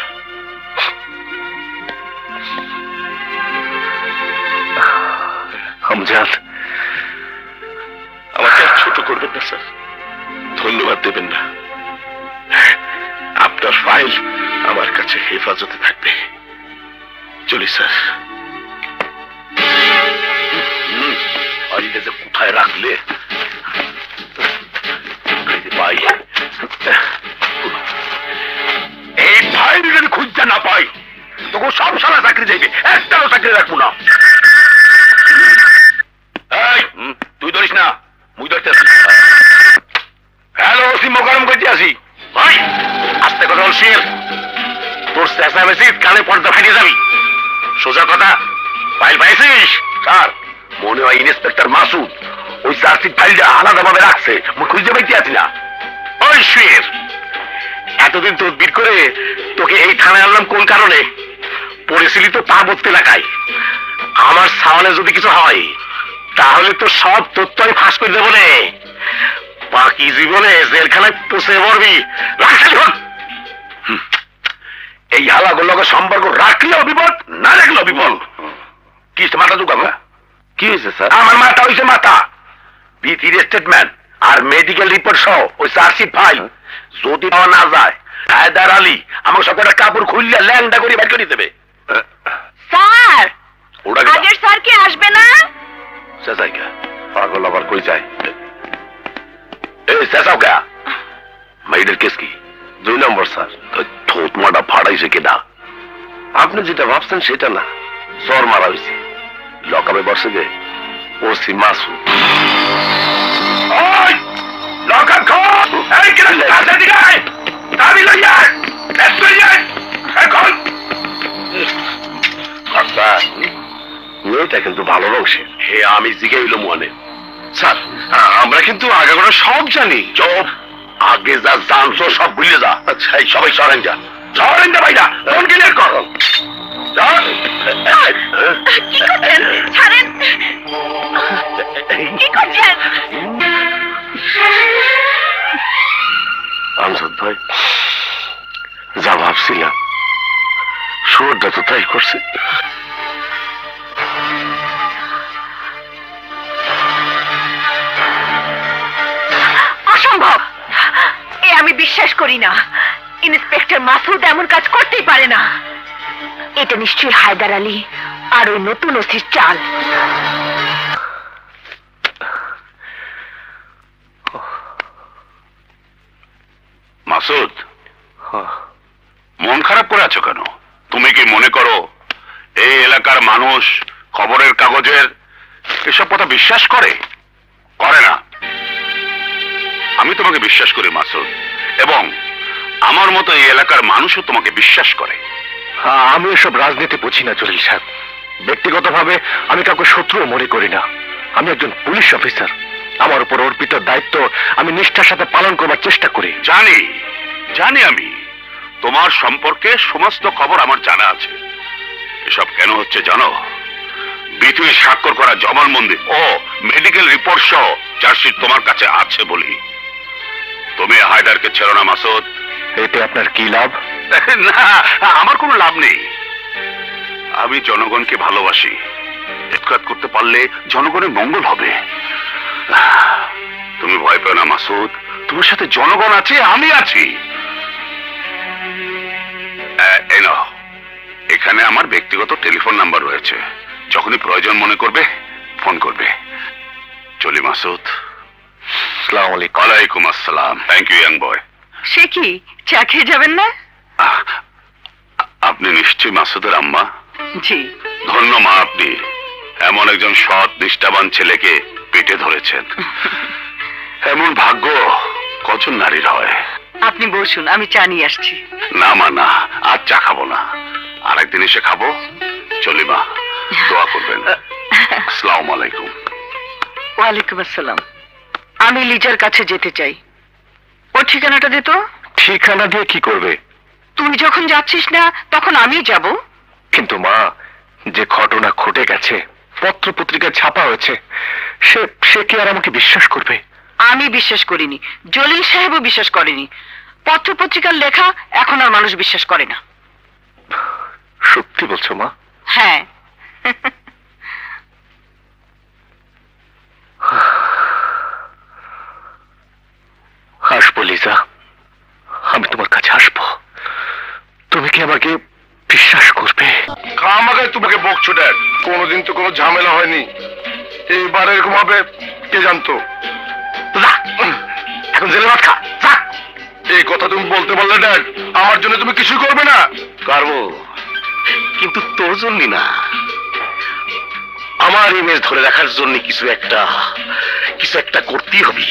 আমজাদ, আমাকে আর ছোট করবেন না স্যার, ধন্যবাদ দেবেন না। আপনার ফাইল আমার কাছে হেফাজতে থাকবে। চলি স্যার। কোথায় রাখলে ভাই? এই ফাইল যদি খুঁজতে না পাই তোকে সব সারা চাকরি যাইবে, একটাও চাকরি রাখবো না। তুই ধরিস না, মুই ধরতে আসি। হ্যালো, ওসি মোকারম করতে আসি। ভাই আস্তে কথা বলছিস, তোর চেঁচামেচি কানে পর্দা ফাটিয়ে যাবি। সোজা কথা, ফাইল পাইছিস? স্যার, মনে হয় ইন্সপেক্টর মাসুদ ওই চার্জশিট ফাইলটা আলাদা ভাবে রাখছে, মুই খুঁজতে পাইতে আছি না। ওই শুয়ের, এতদিন তদবির করে তোকে এই থানায় আনলাম কোন কারণে? পড়েছিলি তো পার্বত্য এলাকায়। আমার সাওয়ালে যদি কিছু হয় তাহলে তো সব তথ্য আমি ফাঁস করে দেবো রে। বাকি জীবনে জেলখানায় পৌঁছে মরবি। এই হালাগুলোকে সম্পর্ক রাখলেও বিপদ, না রাখলেও বিপদ। কি মাথা ঢুকাবো? কি হয়েছে স্যার? আমার মাথা হয়েছে মাথা। ভিতির স্টেটমেন্ট আর মেডিকেল রিপোর্ট সহ ওই চার্জশিট ফাইল যদি পাওয়া না যায়, হায়দার আলী আমাকে সব একটা কাপড় খুললে ল্যাংডা করে বের করে দেবে। স্যার, ওটা আগের স্যার কি আসবে না? চেঁচাই কা? পাগল আবার কই যায়? এই চেঁচাও কা? মেয়েদের কেস কি? 2 নম্বর স্যার। থোত মাটা ফাড়াইছে কেডা? আপনি যেটা ভাবছেন সেটা না, জ্বর মারা হয়েছে। লকাবে বসে গে ওসি মাসুদ। ওই লকাব খোল! এই কেন কাছে দিকে দাবি লই আয়, ব্যস্ত হই আয় এখন। আচ্ছা, মেয়েটা কিন্তু ভালো বংশের। হে, আমি জিগে হইল মনে। স্যার, আমরা কিন্তু আগাগোড়া সব জানি। চুপ, আগে যা জানছো সব ভুলে যা। আচ্ছা, সবাই সরেন যা, সরেন যা ভাইরা, ফোন ক্লিয়ার কর। কি করছেন? ছাড়েন। কি করছেন? আমজাদ ভাই, যা ভাবছিলাম শুয়োরটা তো তাই করছে। অসম্ভব, এ আমি বিশ্বাস করি না। ইন্সপেক্টর মাসুদ এমন কাজ করতেই পারে না। এটা নিশ্চয়ই হায়দার আলী আর ওই নতুন ওসির চাল। মাসুদ, মন খারাপ করে আছো কেন? তুমি কি মনে করো এই এলাকার মানুষ খবরের কাগজের এসব কথা বিশ্বাস করে? করে না। আমি তোমাকে বিশ্বাস করি মাসুদ, এবং আমার মতো এই এলাকার মানুষও তোমাকে বিশ্বাস করে। আমি এসব রাজনীতি বুঝি না জলিল সাহেব। ব্যক্তিগতভাবে আমি কাউকে শত্রু মনে করি না। আমি একজন পুলিশ অফিসার। আমার উপর অর্পিত দায়িত্ব আমি নিষ্ঠার সাথে পালন করবার চেষ্টা করি। জানি জানি, আমি তোমার সম্পর্কে সমস্ত খবর আমার জানা আছে। এসব কেন হচ্ছে জানো? বিতুই স্বাক্ষর করা জবানবন্দি ও মেডিকেল রিপোর্ট সহ চার্জশিট তোমার কাছে আছে বলি। তুমি হায়দারকে ছেড়ো না মাসুদ। এতে আপনার কি লাভ? না, আমার কোনো লাভ নেই। আমি জনগণকে ভালোবাসি। একাত করতে পারলে জনগণের মঙ্গল হবে। তুমি ভয় পেও না মাসুদ, তোমার সাথে জনগণ আছে, আমি আছি। এই নাও, এখানে আমার ব্যক্তিগত টেলিফোন নাম্বার রয়েছে। যখনই প্রয়োজন মনে করবে ফোন করবে। চলি মাসুদ। আসসালামু আলাইকুম। ওয়ালাইকুম আসসালাম। Thank you young boy. সে কি, চা খেয়ে যাবেন না? আপনি নিশ্চয়ই মাসুদের আম্মা? জি। ধন্য মা আপনি, এমন একজন সৎ নিষ্ঠাবান ছেলেকে পেটে ধরেছেন। এমন ভাগ্য কজন নারীর হয়। আপনি বসুন, আমি চা নিয়ে আসছি। না মা, না, আজ চা খাবো না, আরেকদিন এসে খাবো। চলি মা, দোয়া করবেন। আসসালামু আলাইকুম। ওয়ালাইকুম আসসালাম। আমি লিজার কাছে যেতে চাই। ও ঠিকানাটা দে তো। ঠিকানা দিয়ে কি করবে? তুই যখন যাচ্ছিস না তখন আমি যাব। কিন্তু মা, যে ঘটনা ঘটে গেছে, পত্র পত্রিকায় ছাপা হয়েছে, সে কি আর আমাকে বিশ্বাস করবে? আমি বিশ্বাস করিনি, জলিল সাহেবও বিশ্বাস করেনি। পত্র পত্রিকার লেখা এখন আর মানুষ বিশ্বাস করে না। সত্যি বলছো মা? হ্যাঁ। আসবো লিজা, আমি তোমার কাছে আসবো। তুমি কি আমাকে বিশ্বাস করবে? আমাকে তোমাকে বকছো ড্যাড। কোনোদিন তো কোনো ঝামেলা হয়নি, এইবার এরকম হবে কে জানতো? যা, এখন জেলে ভাত খা, যা। এই কথা তুমি বলতে পারলে ড্যাড, আমার জন্য তুমি কিছু করবে না? পারবো, কিন্তু তোর জন্য না, আমার ইমেজ ধরে রাখার জন্য কিছু একটা করতেই হবে।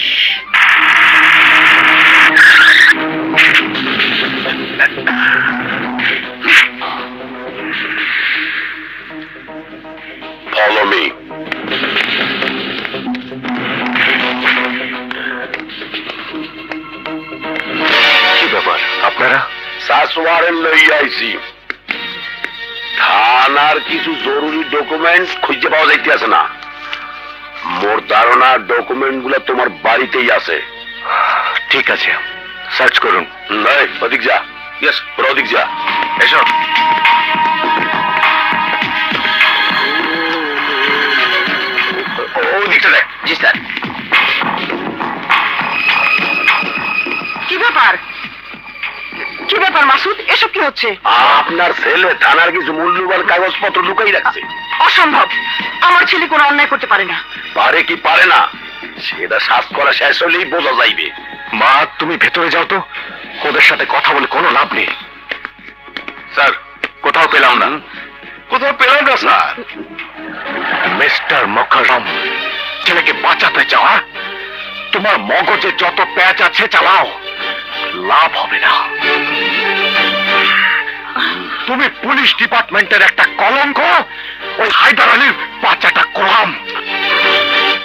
Follow me. কি ব্যাপার আপনারা? সার্চ ওয়ারেন্ট লইয়া আইছি। থানার কিছু জরুরি ডকুমেন্টস খুঁজে পাওয়া যাইতেছে না। মোর ধারণা ডকুমেন্ট গুলা তোমার বাড়িতেই আছে। ঠিক আছে, সার্চ করুন। নাই, ওদিক যা। ইয়েস, ওদিক যা। এসো। ওদিকটা দেখ। জি স্যার। কি ব্যাপার, কি ব্যাপার মাসুদ, এসব কি হচ্ছে? আপনার ছেলে থানার কিছু মূল্যবান কাগজপত্র লুকাই রাখছে। অসম্ভব, আমার ছেলে কোনো অন্যায় করতে পারে না। পারে কি পারে না সেটা সাফ করা শেষ হলেই বোঝা যাইবে। মা, তুমি ভেতরে যাও তো, ওদের সাথে কথা বলে কোনো লাভ নেই। স্যার, কোথাও পেলাম না। কোথাও পেলাম না স্যার। মিস্টার মকরম, ছেলেকে বাঁচাতে চাও? তোমার মগজে যত প্যাচ আছে চালাও, লাভ হবে না। তুমি পুলিশ ডিপার্টমেন্টের একটা কলঙ্ক, ওই হায়দার আলীর বাচ্চাটা কলাম।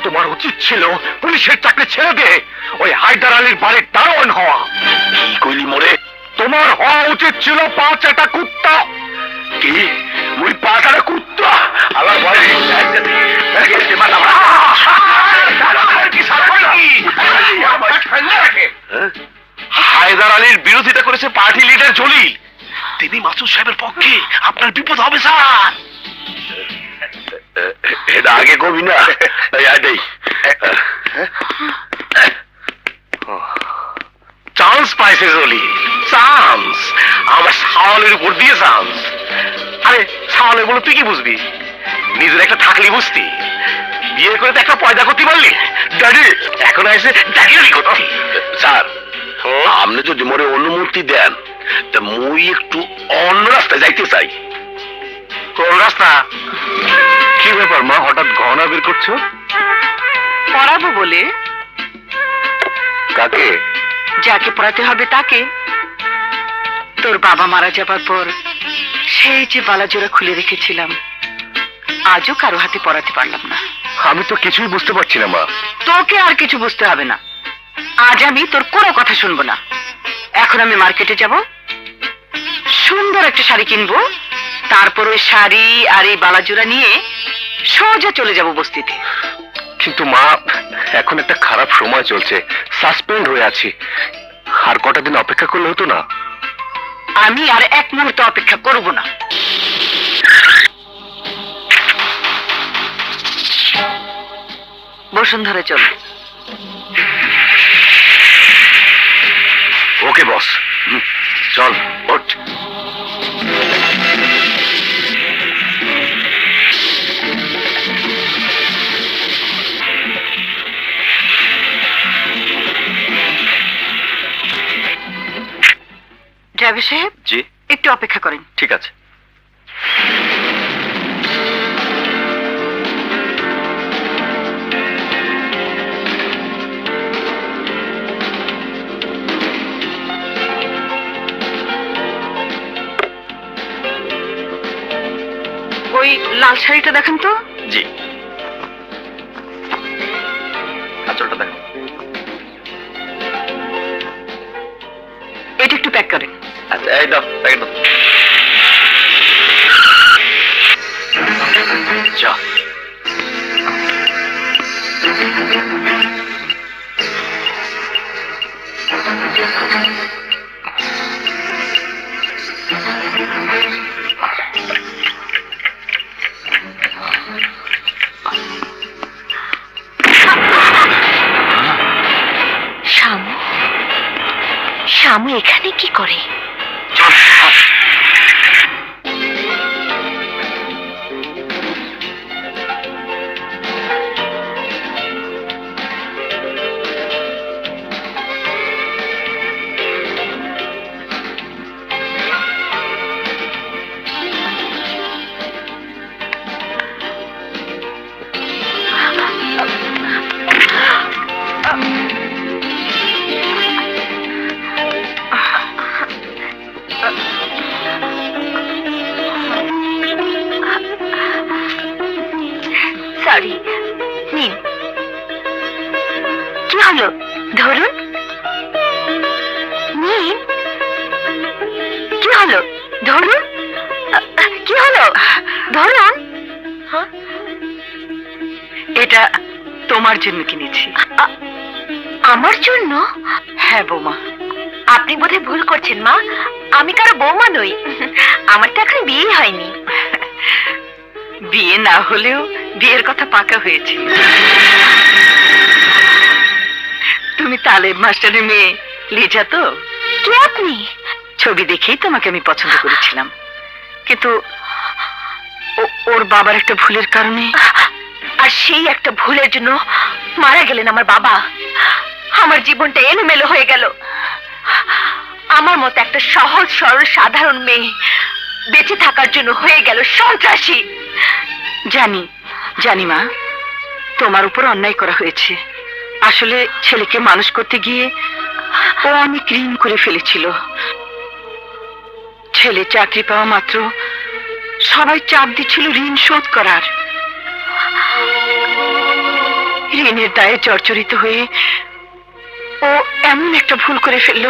তোমার উচিত ছিল পুলিশের চাকরি ছেড়ে দিয়ে ওই হায়দার আলীর বাড়ির দারোয়ান হওয়া। কি কইলি মোরে? তোমার হওয়া উচিত ছিল পাঁচটা কুত্তা। কি মুই পাটারে কুত্তা? আল্লাহ ভয় হায়দার আলীর বিরোধিতা করেছে পার্টি লিডার জলিল। তিনি মাসুদ সাহেবের পক্ষে। আপনার বিপদ হবে স্যার। এটা আগে কবি না। চান্স পাইছে জলিল, চান্স। আমার সাওয়ালের উপর দিয়ে চান্স। আরে সাওয়ালে বলো, তুই কি বুঝবি? নিজের একটা থাকলি বুঝতি, বিয়ে করে তো একটা পয়দা করতে পারলি। ড্যাডি এখন আসে ড্যাডি করতে। স্যার, আপনি যদি মোরে অনুমতি দেন তা মুই একটু অন্য রাস্তায় যাইতে চাই। কোন রাস্তা? কি ব্যাপার মা, হঠাৎ গহনা বের করছো? পড়াবো বলে। কাকে? যাকে পড়াতে হবে তাকে। তোর বাবা মারা যাবার পর সেই যে বালাজোড়া খুলে রেখেছিলাম, আজও কারো হাতে পড়াতে পারলাম না। আমি তো কিছুই বুঝতে পারছি না মা। তোকে আর কিছু বুঝতে হবে না। আজ আমি তোর কোনো কথা শুনবো না। এখন আমি মার্কেটে যাব, সুন্দর একটা শাড়ি কিনবো, তারপর ওই শাড়ি আর এই বালাজোড়া নিয়ে সোজা চলে যাব বস্তিতে। কিন্তু মা, এখন একটা খারাপ সময় চলছে, সাসপেন্ড হয়ে আছি। আর কটা দিন অপেক্ষা করলে হতো না? আমি আর এক মুহূর্ত অপেক্ষা করব না। বসুন্ধরা চল। ওকে বস, চল ওঠ। ড্রাইভার সাহেব, জি, একটু অপেক্ষা করেন। ঠিক আছে। ওই লাল শাড়িটা দেখেন তো। জি, আঁচলটা দেখো। এটা একটু প্যাক করেন। আচ্ছা, এই দাও, প্যাকেট দাও। যা। শামু, শামু এখানে কি করে? ধরুন। নিন। কি হলো? ধরুন। কি হলো? ধরুন। এটা তোমার জন্য কিনেছি। আমার জন্য? হ্যাঁ বৌমা। আপনি বোধহয় ভুল করছেন মা, আমি কারো বৌমা নই। আমার তো এখন বিয়ে হয়নি। বিয়ে না হলেও বিয়ের কথা পাকা হয়েছে। তুমি তালেব মাস্টারের মেয়ে লিজা তো? কে আপনি? ছবি দেখেই তোমাকে আমি পছন্দ করেছিলাম, কিন্তু ওর বাবার একটা ভুলের কারণে। আর সেই একটা ভুলের জন্য মারা গেলেন আমার বাবা। আমার জীবনটা এলোমেলো হয়ে গেল। আমার মতো একটা সহজ সরল সাধারণ মেয়ে বেঁচে থাকার জন্য হয়ে গেল সন্ত্রাসী। জানি জানি মা, তোমার উপর অন্যায় করা হয়েছে। আসলে ছেলেকে মানুষ করতে গিয়ে ও অনেক ঋণ করে ফেলেছিল। ছেলে চাকরি পাওয়া মাত্র সবাই চাপ দিচ্ছিল ঋণ শোধ করার। ঋণের দায়ে জর্জরিত হয়ে ও এমন একটা ভুল করে ফেলল,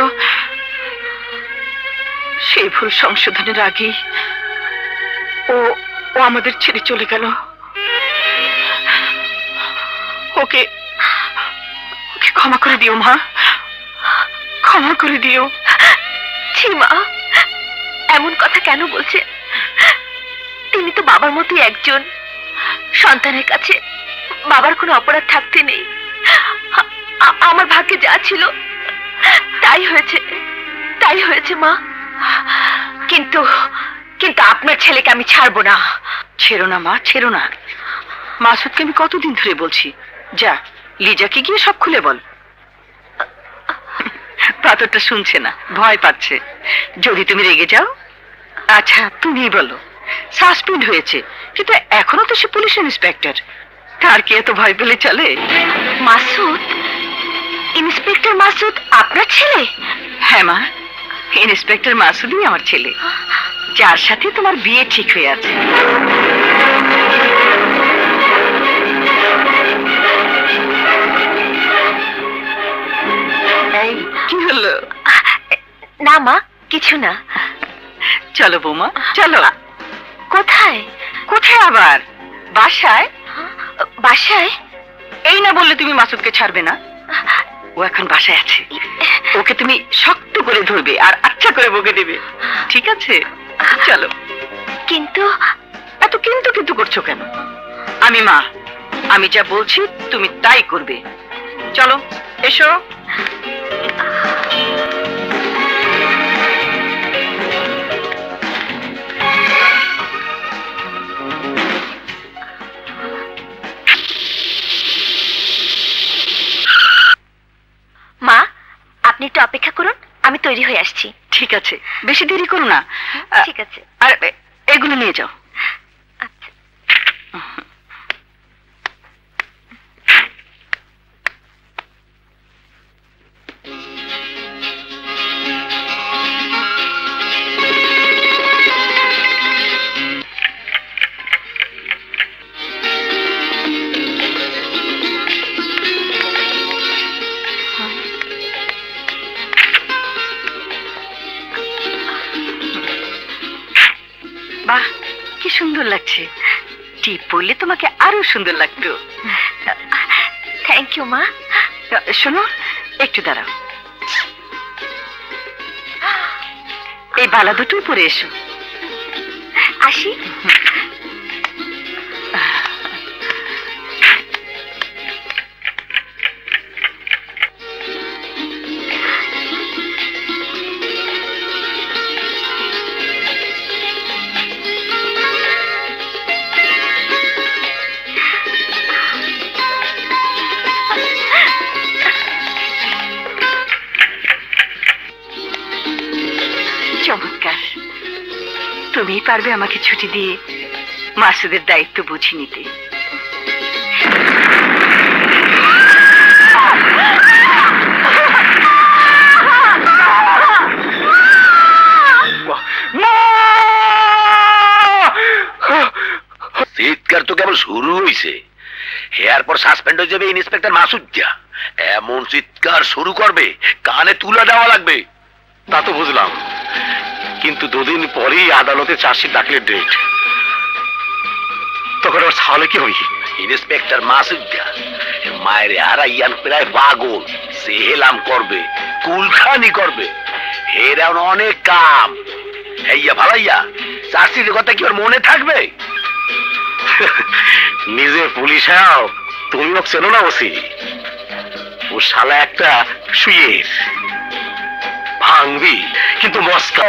সেই ভুল সংশোধনের আগেই ও আমাদের ছেড়ে চলে গেল। ওকে ওকে ক্ষমা করে দিও মা, ক্ষমা করে দিও। ছি মা, এমন কথা কেন বলছেন? তিনি তো বাবার মতোই একজন। সন্তানের কাছে বাবার কোনো অপরাধ থাকতে নেই। আমার ভাগ্যে যা ছিল তাই হয়েছে, তাই হয়েছে মা। কিন্তু কিন্তু আপনার ছেলেকে আমি ছাড়বো না। ছেড়ো না মা, ছেড়ো না। মাসুদকে আমি কতদিন ধরে বলছি, যা লিজাকে গিয়ে সব খুলে বল। পাথরটা শুনছে না, ভয় পাচ্ছে। যদি তুমি রেগে যাও, আচ্ছা তুমিই বলো। সাসপেন্ড হয়েছে, কিন্তু এখনো তো সে পুলিশ ইন্সপেক্টর। তার কি এত ভয় পেলে চলে? মাসুদ? ইন্সপেক্টর মাসুদ আপনার ছেলে? হ্যাঁ মা, ইন্সপেক্টর মাসুদই আমার ছেলে, যার সাথে তোমার বিয়ে ঠিক হয়ে আছে। এই কি হলো? না মা, কিছু না। চলো বৌমা, চলো। কোথায়? কোথায় আবার? বাসায়। বাসায়? এই না বললে তুমি মাসুদকে ছাড়বে না। ও এখন বাসায় আছে, ওকে তুমি শক্ত করে ধরবে আর আচ্ছা করে বকে দেবে, ঠিক আছে? চলো। কিন্তু এত কিন্তু কিন্তু করছো কেন? আমি মা, আমি যা বলছি তুমি তাই করবে। চলো, এসো। মা, আপনি একটু অপেক্ষা করুন, আমি তৈরি হয়ে আসছি। ঠিক আছে, বেশি দেরি করো না। ঠিক আছে। আর এগুলো নিয়ে যাও। আচ্ছা। বাহ, কি সুন্দর লাগছে। টিপ পরলে তোমাকে আরো সুন্দর লাগতো। থ্যাংক ইউ মা। শোনো, একটু দাঁড়াও। এই বালা দুটোই পরে এসো। আসি। চমৎকার। তুমিই পারবে আমাকে ছুটি দিয়ে মাসুদের দায়িত্ব বুঝে নিতে। চিৎকার তো কেবল শুরু হয়েছে, এরপর সাসপেন্ড হয়ে যাবে ইন্সপেক্টর মাসুদ। এমন চিৎকার শুরু করবে কানে তুলে দেওয়া লাগবে। তা তো বুঝলাম, কিন্তু দুদিন পরেই আদালতে চার্জশিট দাখিলের ডেট, তখন আর তাহলে কি হই? ইন্সপেক্টর মাসুদা মায়ের হারাইয়ান প্রায় পাগল, সেহেলাম করবে, কুলখানি করবে, এরা অনেক কাম। হেইয়া ভালাইয়া চাষির কথা কি ওর মনে থাকবে? নিজে পুলিশ হও, তুমিও চেনো না ওসি? ও শালা একটা শুয়ের, ভাঙবি কিন্তু মস্কা।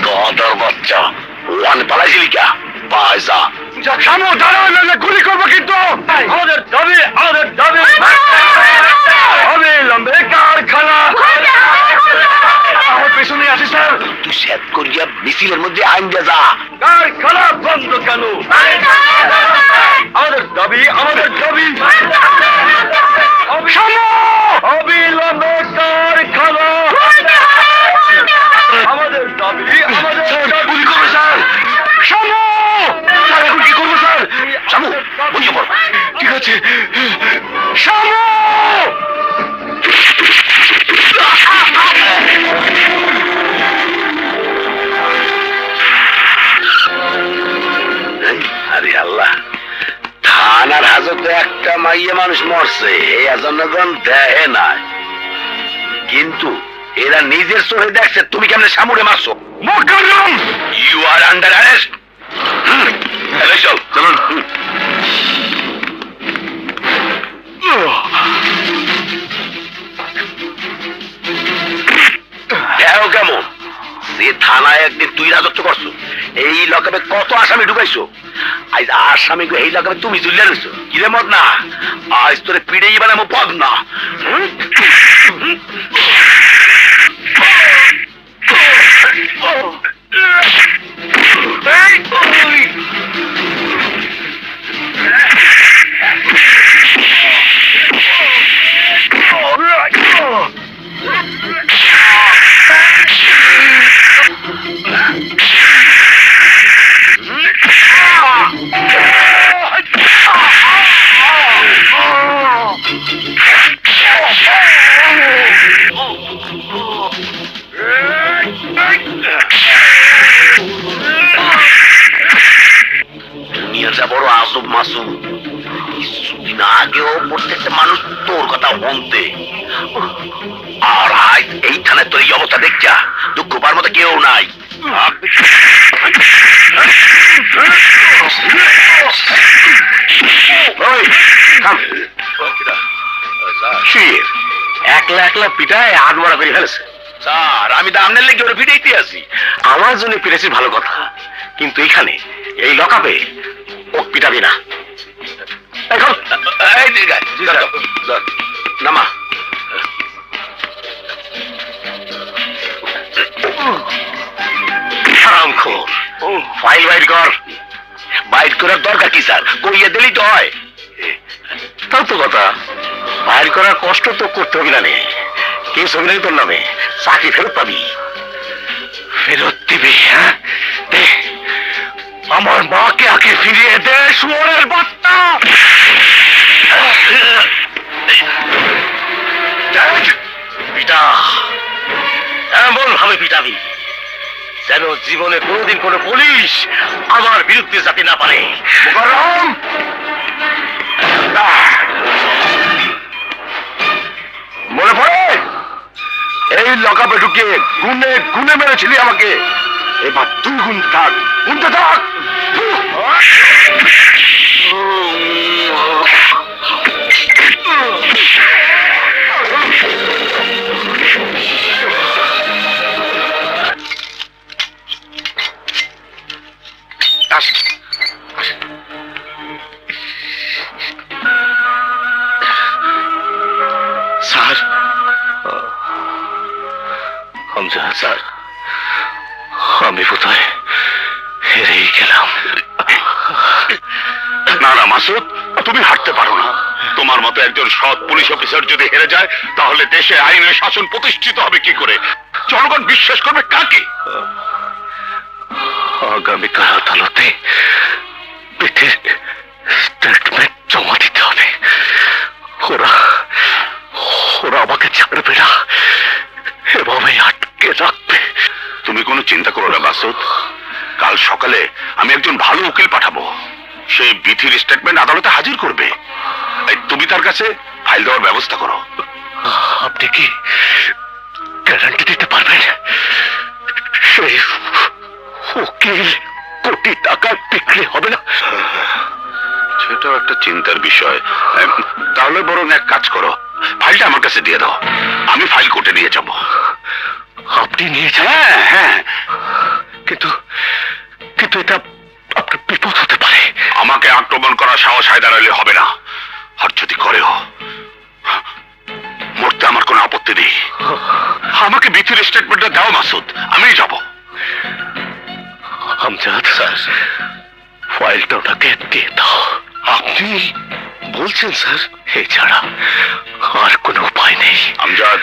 গদর বাচ্চা, ওয়ান পালাইছিলি কা? পায়সা সামু দাঁড়াও, না গুলি করবো কিন্তু। আমাদের দাবি, আমাদের দাবি অবিলম্বে কারখানা। আমার পেছনে আছি স্যার। তুই সেট করিয়া মিছিলের মধ্যে আইন দে যা। কারখানা বন্ধ কেন? আমাদের দাবি, আমাদের দাবি অবিলম্বে কারখানা। আমাদের দাবি, আমাদের দাবি। গুলি করবে স্যার। শামু স্যার, এখন কি করবো স্যার? শামু বুঝিয়ে পড়। ঠিক আছে শামু। আরে আল্লাহ, থানার হাজতে একটা মাইয়া মানুষ মরছে, এই জনগণ দেহে নাই, কিন্তু এরা নিজের চোখে দেখছে। তুমি কেমনে সামুরে মারছো? Mokarram, you are under arrest. চল চলুন। দেখো কেমন সে থানায় একদিন তুই রাজত্ব করছো, এই লকাপে কত আসামি ঢুকাইছো, আজ আসামি এই লকাপে তুমি তুলে রয়েছো। কিরে মত না, আজ তোরে পিড়েই বানাবো পদ না। দুনিয়াটা বড় আজব মাসুম। কিছুদিন আগেও প্রত্যেকটা মানুষ তোর কথা বলতে, আর আজ এইখানে তোর এই অবস্থা দেখছা, দুঃখ পার মতো কেউ নাই। একলা একলা পিঠায় আট বড়া করে ফেলেছে। স্যার আমি তো আপনার লেগে ওরা ফিরেইতে আছি। আমার জন্য ফিরেছি ভালো কথা, কিন্তু এখানে এই লকআপে ও পিটাবি না। নামা হারামখোর, ফাইল বাইর কর। বাইর করার দরকার কি স্যার? কইয়া দিলেই তো হয়। তাও তো কথা, বাইর করার কষ্ট তো করতে হবে না। কেউ ছবি নাই তোর নামে, চাকরি ফেরত পাবি। ফেরত দিবি? হ্যাঁ, দে। আমার মাকে আগে ফিরিয়ে দে, শুয়োরের বাচ্চা। পিটা, এমন ভাবে পিটাবি যেন জীবনে কোনোদিন কোনো পুলিশ আমার বিরুদ্ধে যাতে না পারে। মুকাররম, মনে পড়ে এই লকআপে ঢুকিয়ে গুনে গুনে মেরেছিলি আমাকে? এবার তুই গুন থাক, গুনতে থাক। স্যার, স্যার আমি বোধহয় হেরেই গেলাম। না না মাসুদ, তুমি হারতে পারো না। তোমার মতো একজন সৎ পুলিশ অফিসার যদি হেরে যায়, তাহলে দেশে আইনের শাসন প্রতিষ্ঠিত হবে কি করে? জনগণ বিশ্বাস করবে কাকে? আগামীকাল আদালতে পিঠের স্টেটমেন্ট জমা দিতে হবে। ওরা আমাকে ছাড়বে না, এভাবে আটকে রাখবে। তুমি কোনো চিন্তা করো না মাসুদ, কাল সকালে আমি একজন ভালো উকিল পাঠাবো। সে বিথির স্টেটমেন্ট আদালতে হাজির করবে। তুমি তার কাছে ফাইল দেওয়ার ব্যবস্থা করো। আপনি কি গ্যারান্টি দিতে পারবেন সেই উকিল কোটি টাকা বিক্রি হবে না? সেটাও একটা চিন্তার বিষয়। তাহলে বরং এক কাজ করো, ফাইলটা আমার কাছে দিয়ে দাও, আমি ফাইল কোর্টে নিয়ে যাব। আপনি নিয়ে যান? হ্যাঁ হ্যাঁ, কিন্তু এটা আপনার বিপদ হতে পারে। আমাকে আক্রমণ করার সাহস হায়দার আলী হবে না, আর যদি করেও মরতে আমার কোনো আপত্তি নেই। আমাকে বিথির স্টেটমেন্টটা দাও মাসুদ, আমি যাব। আমজাদ স্যার, ফাইলটা ওনাকে দিয়ে দাও। আপনি বলছেন স্যার? এছাড়া আর কোনো উপায় নেই। আমজাদ,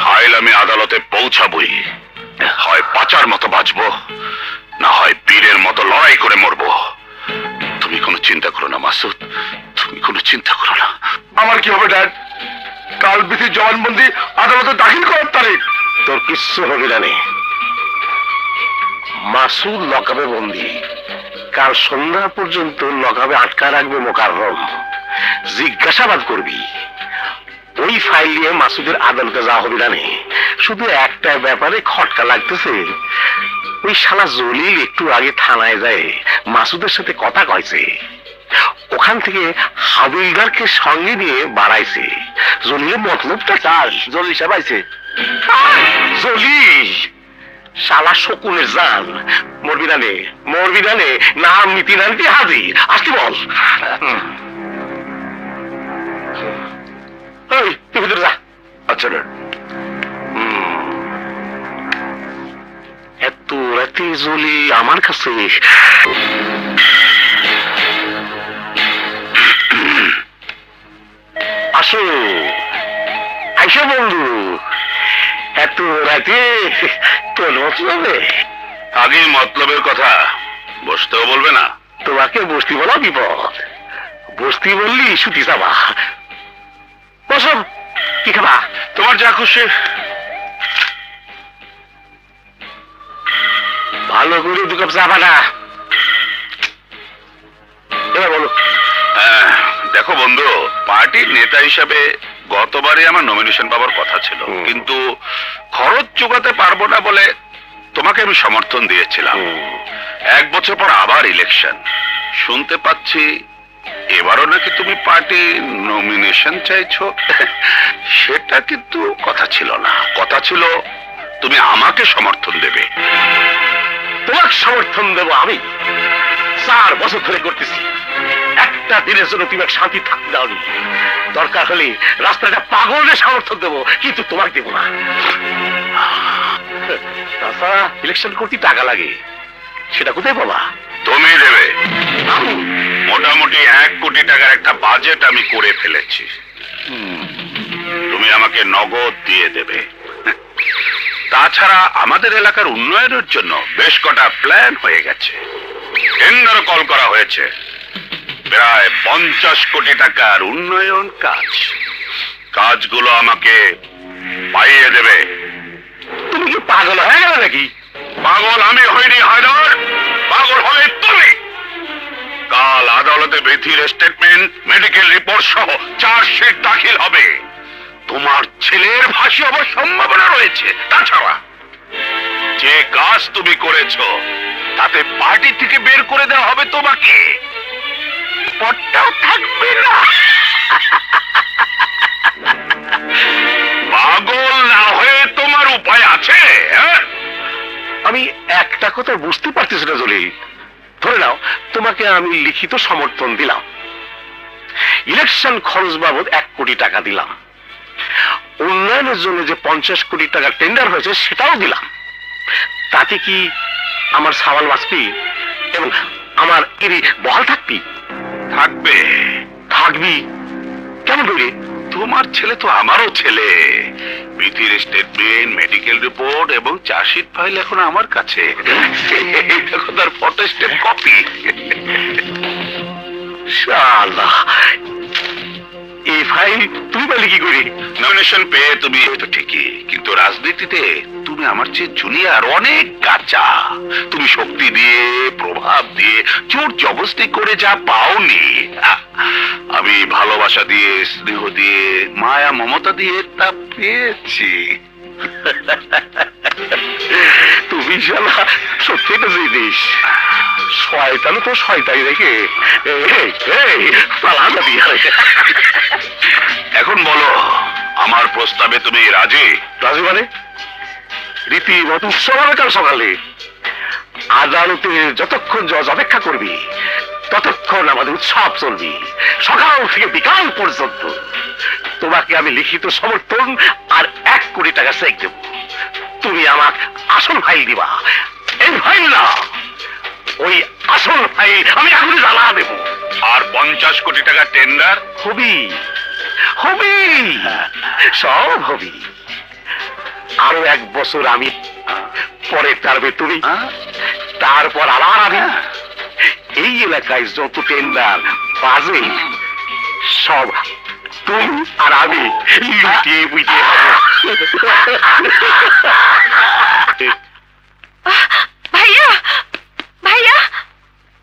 ফাইল আমি আদালতে পৌঁছাবই। হয় পাচার মতো বাঁচবো, না হয় বীরের মতো লড়াই করে মরবো। তুমি কোনো চিন্তা করো না মাসুদ, তুমি কোনো চিন্তা করো না। আমার কি হবে ড্যাড? কাল বিথির জবানবন্দি আদালতে দাখিল করার তারিখ। তোর কিচ্ছু হবে না। মাসুদ লকআপে বন্দি, কাল সন্ধ্যা পর্যন্ত লকআপে আটকা রাখবে মোকাররম। জিজ্ঞাসাবাদ করবি। ওই ফাইল নিয়ে মাসুদের আদালতে যাওয়া হবে না। শুধু একটা ব্যাপারে খটকা লাগতেছে, ওই শালা জলিল একটু আগে থানায় যায় মাসুদের সাথে কথা কইছে। ওখান থেকে হাবিলদারকে সঙ্গে নিয়ে বাড়াইছে। জলিলের মতলবটা চাল জলিল সাহেব আইছে। জলিল শালা শকুনের জান। মরবি না নাম নীতি নানটি হাজির। আসতে বল। তুই ভিতরে যা। আচ্ছা, এত রাতে জলি আমার কাছে? আসো আইসো বন্ধু, এত রাতে তোর মতলবে? আগে মতলবের কথা বসতেও বলবে না? তোমাকে বসতি বলা বিপদ, বসতি বললি ছুটি যাবা। বসো, কি খাবা? তোমার যা খুশি। ভালো করে দু কাপ চা বানা। এবার বলো। দেখো বন্ধু, পার্টির নেতা হিসাবে গতবারে আমার নমিনেশন পাওয়ার কথা ছিল, কিন্তু খরচ জোগাতে পারবো না বলে তোমাকে আমি সমর্থন দিয়েছিলাম। 1 বছর পর আবার ইলেকশন, শুনতে পাচ্ছি এবারও নাকি তুমি পার্টি নমিনেশন চাইছো। সেটা কিন্তু কথা ছিল না, কথা ছিল তুমি আমাকে সমর্থন দেবে। তোমার সমর্থন দেবো আমি? 4 বছর ধরে করতেছি, একটা দিনের জন্য তুমি শান্তি থাকতে দাওনি। দরকার হলে রাস্তাটা পাগলের সমর্থন দেবো, কিন্তু তোমাকে দেবো না। তাছাড়া ইলেকশন করতে টাকা লাগে, সেটা কোথায় পাবা? তুমি দেবে। মোটামুটি 1 কোটি টাকার একটা বাজেট আমি করে ফেলেছি, তুমি আমাকে নগদ দিয়ে দেবে। তাছাড়া আমাদের এলাকার উন্নয়নের জন্য বেশ কটা প্ল্যান হয়ে গেছে, টেন্ডার কল করা হয়েছে, প্রায় 50 কোটি টাকার উন্নয়ন কাজ। কাজগুলো আমাকে পাইয়ে দেবে। তুমি কি পাগল হয়ে গেল নাকি? পাগল আমি হইনি হায়দার, পাগল হলে তুমি। কাল আদালতে বিধির স্টেটমেন্ট, মেডিকেল রিপোর্ট সহ চার্জশিট দাখিল হবে। তোমার ছেলের ফাঁসি হবার সম্ভাবনা রয়েছে। তাছাড়া যে কাজ তুমি করেছো তাতে পার্টি থেকে বের করে দেওয়া হবে তোমাকে, পদটাও থাকবে না। পাগল না হয়ে তোমার উপায় আছে? আমি একটা কথা বুঝতে পারতেছি না জলিল। ধরে নাও তোমাকে আমি লিখিত সমর্থন দিলাম, ইলেকশন খরচ বাবদ 1 কোটি টাকা দিলাম, উন্নয়নের জন্য যে 50 কোটি টাকা টেন্ডার হয়েছে সেটাও দিলাম। তাতে কি আমার সাওয়াল বাঁচবি এবং আমার এরই বহাল থাকবি? থাকবে। থাকবি কেমন করে? তোমার ছেলে তো আমারও ছেলে। বিধির স্টেটমেন্ট, মেডিকেল রিপোর্ট এবং চার্জশিট ফাইল এখন আমার কাছে। এই দেখো তার ফটো স্টেট কপি। শালা, এই ফাইল তুমি পেলে কি করে? নমিনেশন পেয়ে তুমি হয়তো ঠিকই, কিন্তু রাজনীতিতে তুমি আমার চেয়ে জুনিয়র, অনেক কাঁচা। তুমি শক্তি দিয়ে, প্রভাব দিয়ে, জোর জবরদস্তি করে যা পাওনি, আমি ভালোবাসা দিয়ে, স্নেহ দিয়ে, মায়া মমতা দিয়ে তা পেয়েছি। তুমি শালা সত্যি তো জিনিস। শয়তান তো শয়তানি রেখে এখন বলো, আমার প্রস্তাবে তুমি রাজি? রাজি মানে? রীতিমতো উৎসবে কাল সকালে আদালতে যতক্ষণ জজ অপেক্ষা করবি ততক্ষণ আমাদের উৎসব চলবি, সকাল থেকে বিকাল পর্যন্ত। তোমাকে আমি লিখিত সমর্থন আর 1 কোটি টাকা চেক দেব। তুমি আমাকে আসল ফাইল দিবা। এই ফাইল না, ওই আসল ফাইল আমি এখন জ্বালা দেব। আর 50 কোটি টাকা টেন্ডার? হবি হবি, সব হবি। আরো 1 বছর আমি, পরে টার্মে তুমি, তারপর আবার আমি। এই এলাকায় যত টেন্ডার বাজে সব তুমি আর আমি লুটিয়ে বুঝিয়ে ভাইয়া, ভাইয়া,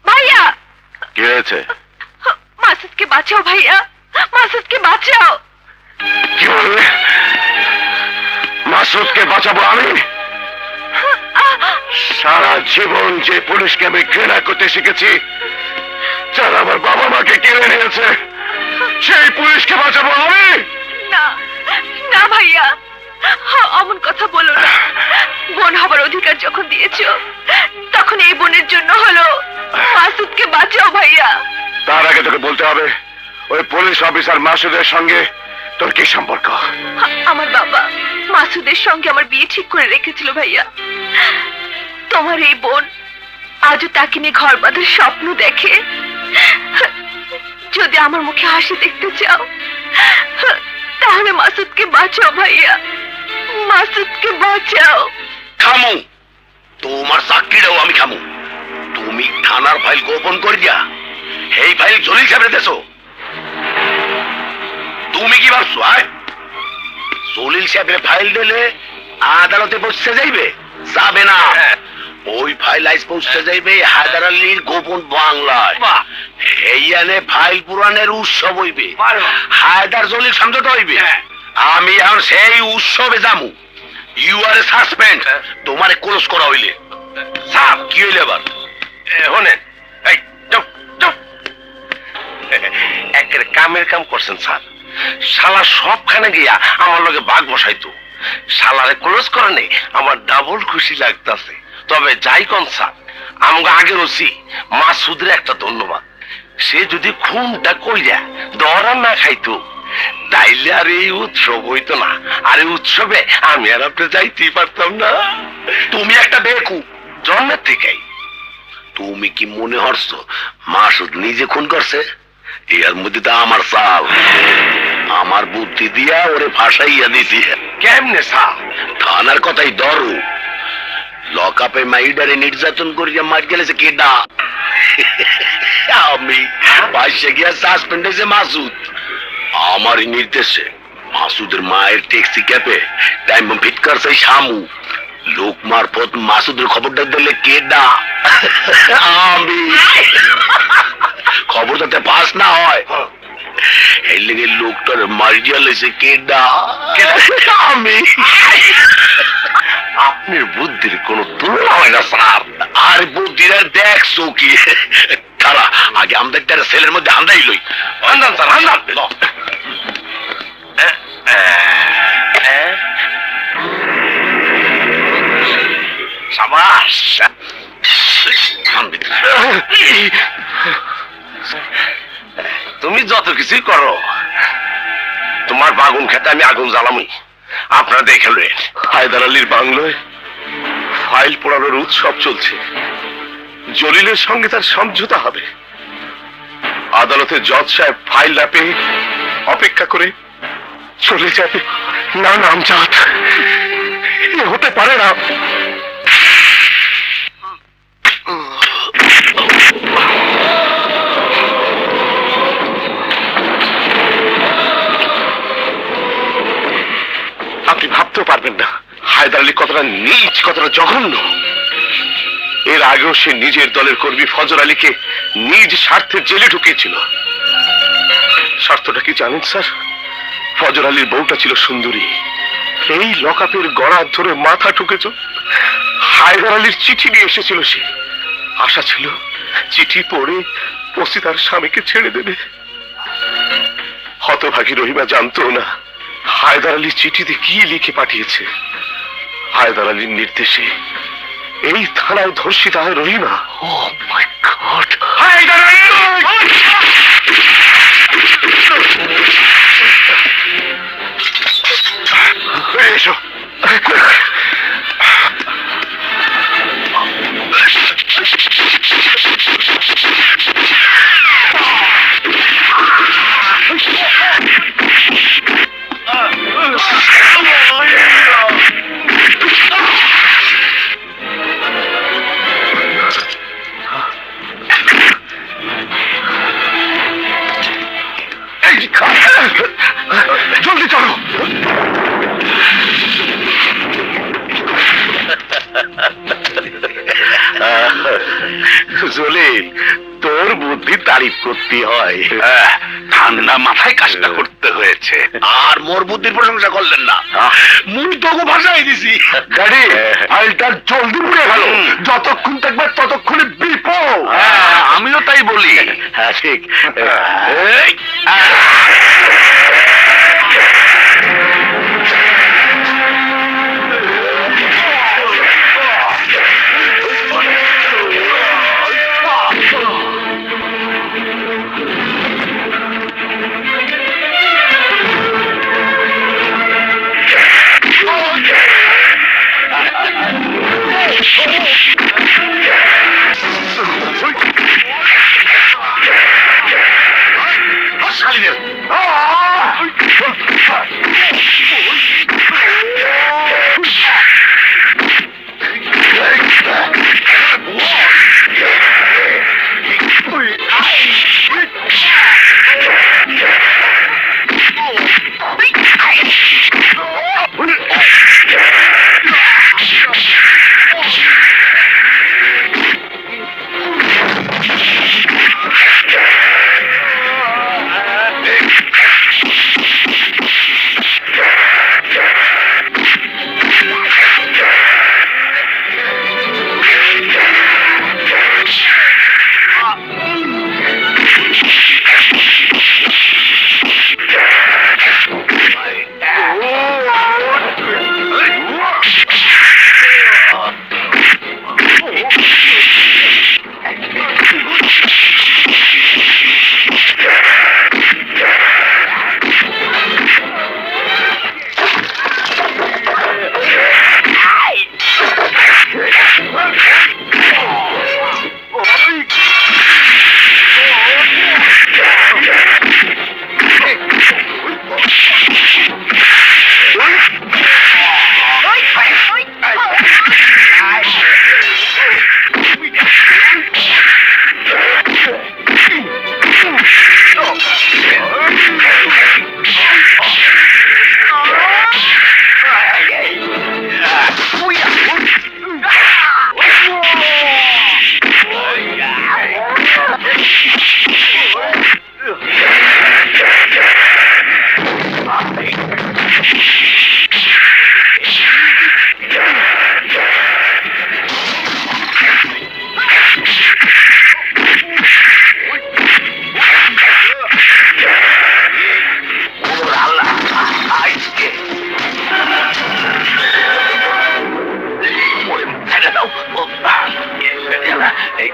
ভাইয়া, কি হয়েছে? মাসুদকে বাঁচাও ভাইয়া, মাসুদকে বাঁচাও। কি বলবে? মাসুদকে বাঁচাবো আমি? সারা জীবন যে পুলিশকে আমি ঘৃণা করতে শিখেছি, যারা আমার বাবা মাকে কেড়ে নিয়েছে, সেই পুলিশকে বাঁচাবো আমি? না না ভাইয়া, অমন কথা বলো না। বোন হবার অধিকার যখন দিয়েছো, তখন এই বোনের জন্য হলো মাসুদকে বাঁচাও ভাইয়া। তার আগে তোকে বলতে হবে, ওই পুলিশ অফিসার মাসুদের সঙ্গে তোর কি সম্পর্ক? আমার বাবা মাসুদের সঙ্গে আমার বিয়ে ঠিক করে রেখেছিল ভাইয়া। তোমার এই বোন আজও তাকে নিয়ে ঘর বাঁধার স্বপ্ন দেখে। যদি আমার মুখে হাসি দেখতে চাও, তাহলে মাসুদকে বাঁচাও ভাইয়া, মাসুদকে বাঁচাও। থামো, তোমার চাকরিটাও আমি খামু। তুমি থানার ফাইল গোপন করে দিয়া এই ফাইল জলিল সাহেবের দেছো। তুমি কি ভাবছো? জলিল সাহেবের ফাইল দিলে আদালতে পৌঁছে যাইবে? যাবে না। ওই ফাইল আইস পৌঁছে যাইবে হায়দার আলীর গোপন বাংলায়। এইখানে ফাইল পুরাণের উৎসব হইবে, হায়দার জলিল সমঝোতা হইবে। আমি এখন সেই উৎসবে যামু। You are a suspend. তোমারে ক্লোজ করা হইলে সাপ কি হইলে আবার? শোনেন, এই যাও যাও, একের কামের কাম করছেন স্যার। শালা সবখানে গিয়া আমার লগে বাঘ বসাইতো, শালারে ক্লোজ করে নেই আমার ডাবল খুশি লাগতাছে। তবে যাই কোন স্যার, আমাকে আগের ওসি মাসুদের একটা ধন্যবাদ। সে যদি খুনটা কইরা দরা না খাইতো তাইলে আর এই উৎসব হইতো না, আর এই উৎসবে আমি আর আপনি যাইতেই পারতাম না। তুমি একটা বেকুব জন্মের থেকেই। তুমি কি মনে হচ্ছ মাসুদ নিজে খুন করছে? এর মধ্যে তো আমার চাল, আমার বুদ্ধি দিয়া ওরে ফাঁসাইয়া দিছি। কেমনে স্যার? থানার কথাই ধরো, লকআপে মাইডারে নির্যাতন করিয়া মার গেলেছে কেডা? আমি পাশে গিয়া সাসপেন্ড হয়েছে মাসুদ। আমারই নির্দেশে মাসুদের মায়ের ট্যাক্সি ক্যাপে টাইম ফিট করছে শামু। লোক মারফত মাসুদের খবরটা দিলে কেডা? আমি। খবর যাতে পাস না হয় এই লেগে লোকটার মারিয়া লেছে কেডা? আমি। আপনার বুদ্ধির কোনো তুলনা হয় না স্যার। আর বুদ্ধির আর দেখছো কি? তারা আগে আমাদের একটা সেলের মধ্যে আন্দাই লই। আন্দান স্যার, আন্দান। সাবাস। তুমি যত কিছুই করো, তোমার বাগুন খেতে আমি আগুন জ্বালামই। আপনারা দেখে লইন, হায়দার আলীর বাংলোয় ফাইল পোড়ানোর উৎসব চলছে। জলিলের সঙ্গে তার সমঝোতা হবে। আদালতে জজ সাহেব ফাইল না পেয়ে অপেক্ষা করে চলে যাবে। না নামজাত, এ হতে পারে না। আপনি ভাবতেও পারবেন না হায়দার আলী কতটা নীচ, কতটা জঘন্য। এর আগেও সে নিজের দলের কর্মী ফজর আলীকে নিজ স্বার্থে জেলে ঢুকিয়েছিল। স্বার্থটা কি জানেন স্যার? ফজর আলীর বউটা ছিল সুন্দরী। এই লকআপের গড়া ধরে মাথা ঠুকেছ। হায়দার আলীর চিঠি নিয়ে এসেছিল সে। আশা ছিল চিঠি পড়ে ওসি তার স্বামীকে ছেড়ে দেবে। হতভাগী রহিমা জানতো না হায়দার আলী চিঠিতে কি লিখে পাঠিয়েছে। হায়দার আলীর নির্দেশে এই থানায় ধর্ষিতা হয় রহিমা। ও মাই গড! হায়দার আলী! এসো। জলদি চলো। জলিল, তোর বুদ্ধি তারিফ করতে হয়। ঠান্ডা মাথায় কাজটা করতে হয়েছে। আর মোর বুদ্ধির প্রশংসা করলেন না। মুই তোকে ভাষাই দিছি। গাড়ি ফাইলটা জলদি পুড়ে গেল। যতক্ষণ থাকবে ততক্ষণে বিপদ। আমিও তাই বলি। হ্যাঁ ঠিক। শালিদের এই